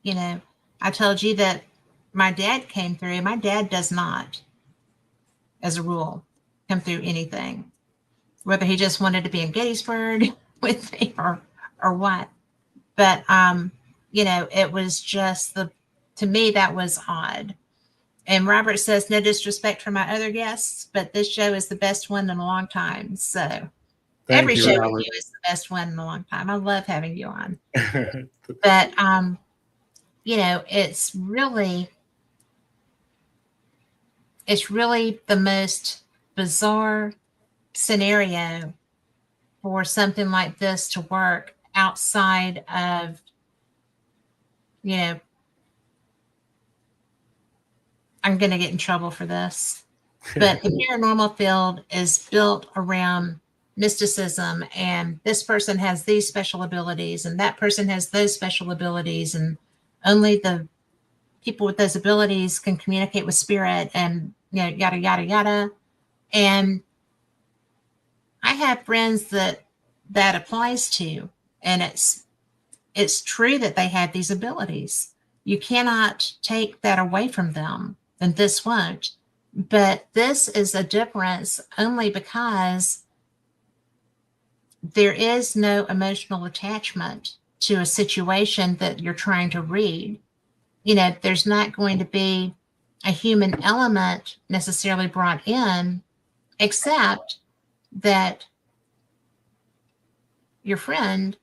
You know, I told you that my dad came through. My dad does not, as a rule, come through anything, whether he just wanted to be in Gettysburg with me or what. But, you know, it was just to me, that was odd. And Robert says, no disrespect for my other guests, but this show is the best one in a long time. So every show with you is the best one in a long time. I love having you on. But, you know, it's really the most bizarre scenario for something like this to work outside of, you know, I'm going to get in trouble for this, but the paranormal field is built around mysticism, and this person has these special abilities and that person has those special abilities, and only the people with those abilities can communicate with spirit, and, you know, yada, yada, yada. And I have friends that applies to, and it's true that they have these abilities. You cannot take that away from them, and this won't. But this is a difference only because there is no emotional attachment to a situation that you're trying to read. You know, there's not going to be a human element necessarily brought in, except that your friend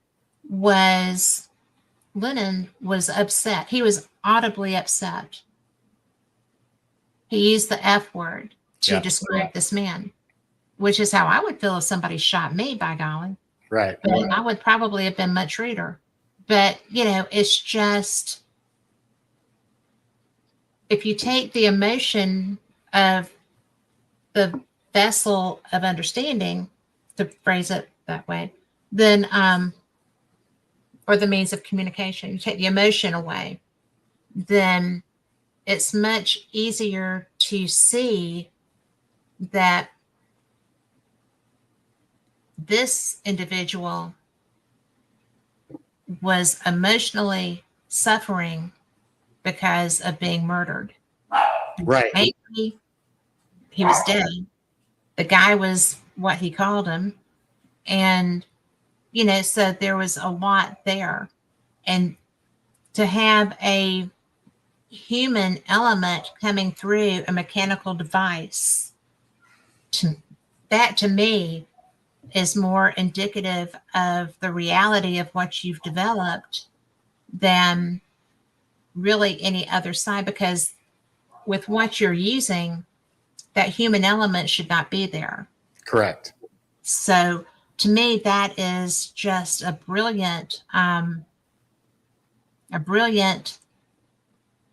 Lennon was upset. He was audibly upset. He used the F word to describe this man, which is how I would feel if somebody shot me, by golly. Right. But I would probably have been much ruder. But, you know, it's just, if you take the emotion of the vessel of understanding, to phrase it that way, then, or the means of communication, you take the emotion away, then it's much easier to see that this individual was emotionally suffering because of being murdered. Right. Maybe he was dead. The guy was what he called him. And, you know, so there was a lot there. And to have a human element coming through a mechanical device, that to me is more indicative of the reality of what you've developed than really any other side, because with what you're using, that human element should not be there. Correct. So to me, that is just a brilliant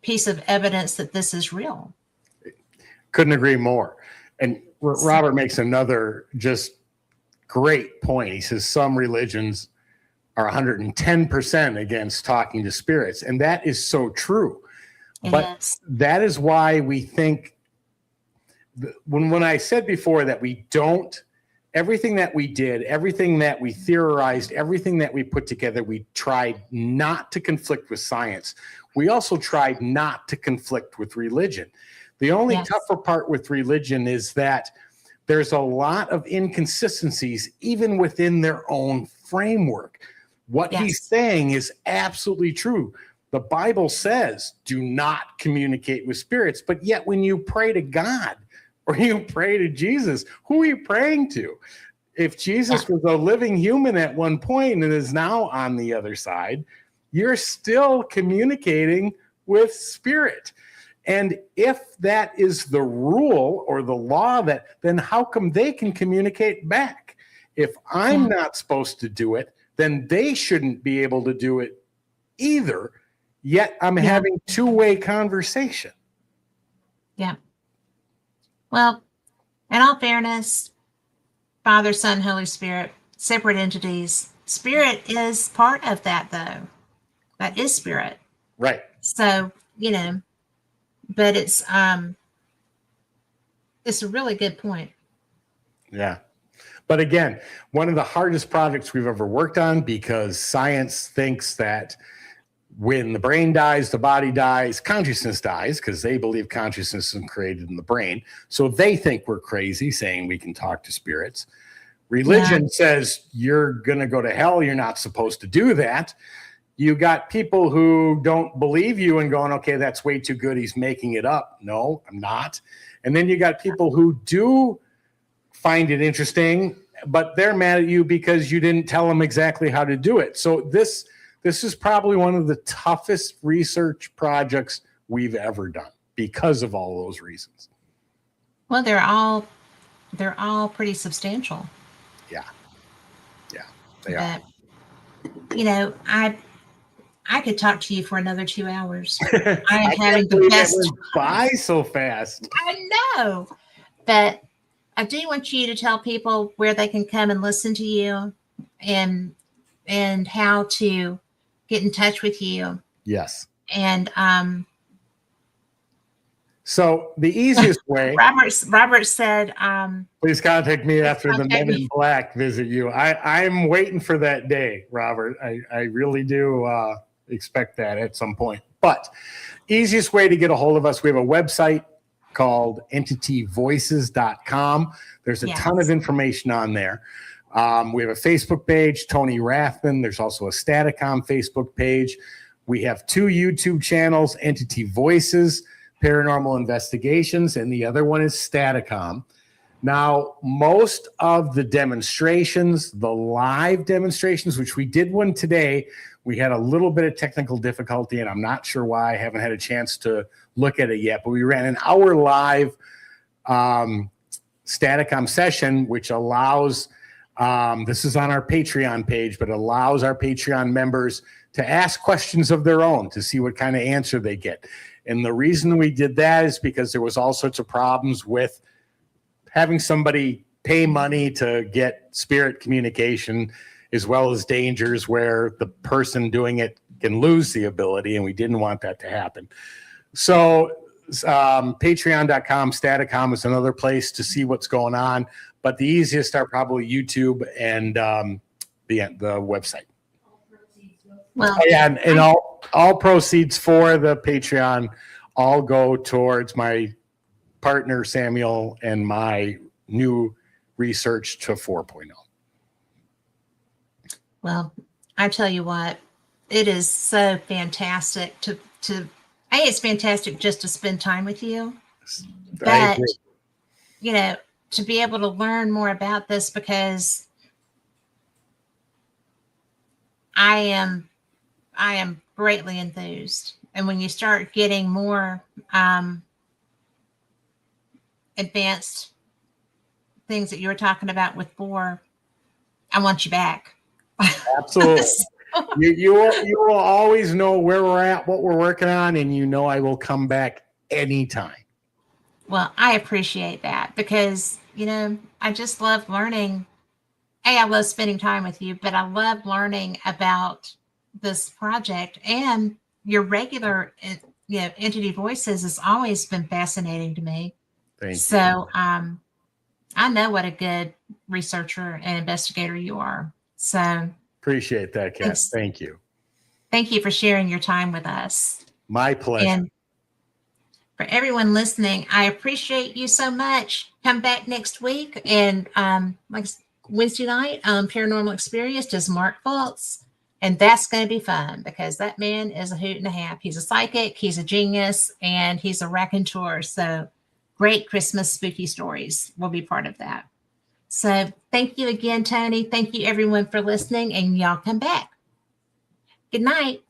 piece of evidence that this is real. Couldn't agree more. And Robert makes another just great point. He says some religions are 110% against talking to spirits. And that is so true. But that is why we think, when I said before that we don't, everything that we did, everything that we theorized, everything that we put together, we tried not to conflict with science. We also tried not to conflict with religion. The only tougher part with religion is that there's a lot of inconsistencies even within their own framework. What he's saying is absolutely true. The Bible says do not communicate with spirits, but yet when you pray to God or you pray to Jesus, who are you praying to? If Jesus was a living human at one point and is now on the other side, you're still communicating with spirit. And if that is the rule or the law, then how come they can communicate back? If I'm not supposed to do it, then they shouldn't be able to do it either. Yet I'm having two-way conversation. Yeah. Well, in all fairness, Father, Son, Holy Spirit, separate entities. Spirit is part of that, though. That is spirit. Right. So, but it's a really good point. Yeah. But again, one of the hardest projects we've ever worked on, because science thinks that when the brain dies, the body dies, consciousness dies, because they believe consciousness is created in the brain. So they think we're crazy saying we can talk to spirits. Religion says you're going to go to hell. You're not supposed to do that. You got people who don't believe you and going, okay, that's way too good. He's making it up. No, I'm not. And then you got people who do find it interesting, but they're mad at you because you didn't tell them exactly how to do it. So this is probably one of the toughest research projects we've ever done because of all those reasons. Well, they're all pretty substantial. Yeah. Yeah, they are. But, I could talk to you for another 2 hours. I am I having can't the believe best. that went by so fast. I know, but I do want you to tell people where they can come and listen to you, and how to get in touch with you. Yes. And so the easiest way, Robert said, please contact me after the contact Men me. in Black visit you. I'm waiting for that day, Robert. I really do expect that at some point. But easiest way to get a hold of us, we have a website called entityvoices.com. There's a ton of information on there. We have a Facebook page, Tony Rathman. There's also a Staticom Facebook page. We have 2 YouTube channels, Entity Voices Paranormal Investigations, and the other one is Staticom. Now, most of the demonstrations, the live demonstrations, which we did one today, we had a little bit of technical difficulty, and I'm not sure why. I haven't had a chance to look at it yet, but we ran an hour live Staticom session, which allows, this is on our Patreon page, but allows our Patreon members to ask questions of their own to see what kind of answer they get. And the reason we did that is because there was all sorts of problems with having somebody pay money to get spirit communication, as well as dangers where the person doing it can lose the ability, and we didn't want that to happen. So patreon.com, Staticom is another place to see what's going on, but the easiest are probably YouTube and the website. well, And all proceeds for the Patreon all go towards my partner Samuel and my new research to 4.0. well, I tell you what, it is so fantastic to it's fantastic just to spend time with you. I But agree. to be able to learn more about this, because I am greatly enthused. And when you start getting more advanced things that you were talking about with 4, I want you back. Absolutely. You will always know where we're at, what we're working on, and I will come back anytime. Well, I appreciate that, because, I just love learning. I love spending time with you, but I love learning about this project, and your regular, Entity Voices has always been fascinating to me. Thank you. So, I know what a good researcher and investigator you are. So Appreciate that, Kat. Thanks. Thank you. thank you for sharing your time with us. My pleasure. And for everyone listening, I appreciate you so much. Come back next week, and like Wednesday night, Paranormal Experience does Mark Fultz, and that's going to be fun, because that man is a hoot and a half. He's a psychic, he's a genius, and he's a raconteur. So great Christmas spooky stories will be part of that. So thank you again, Tony. Thank you everyone for listening, and y'all come back. Good night.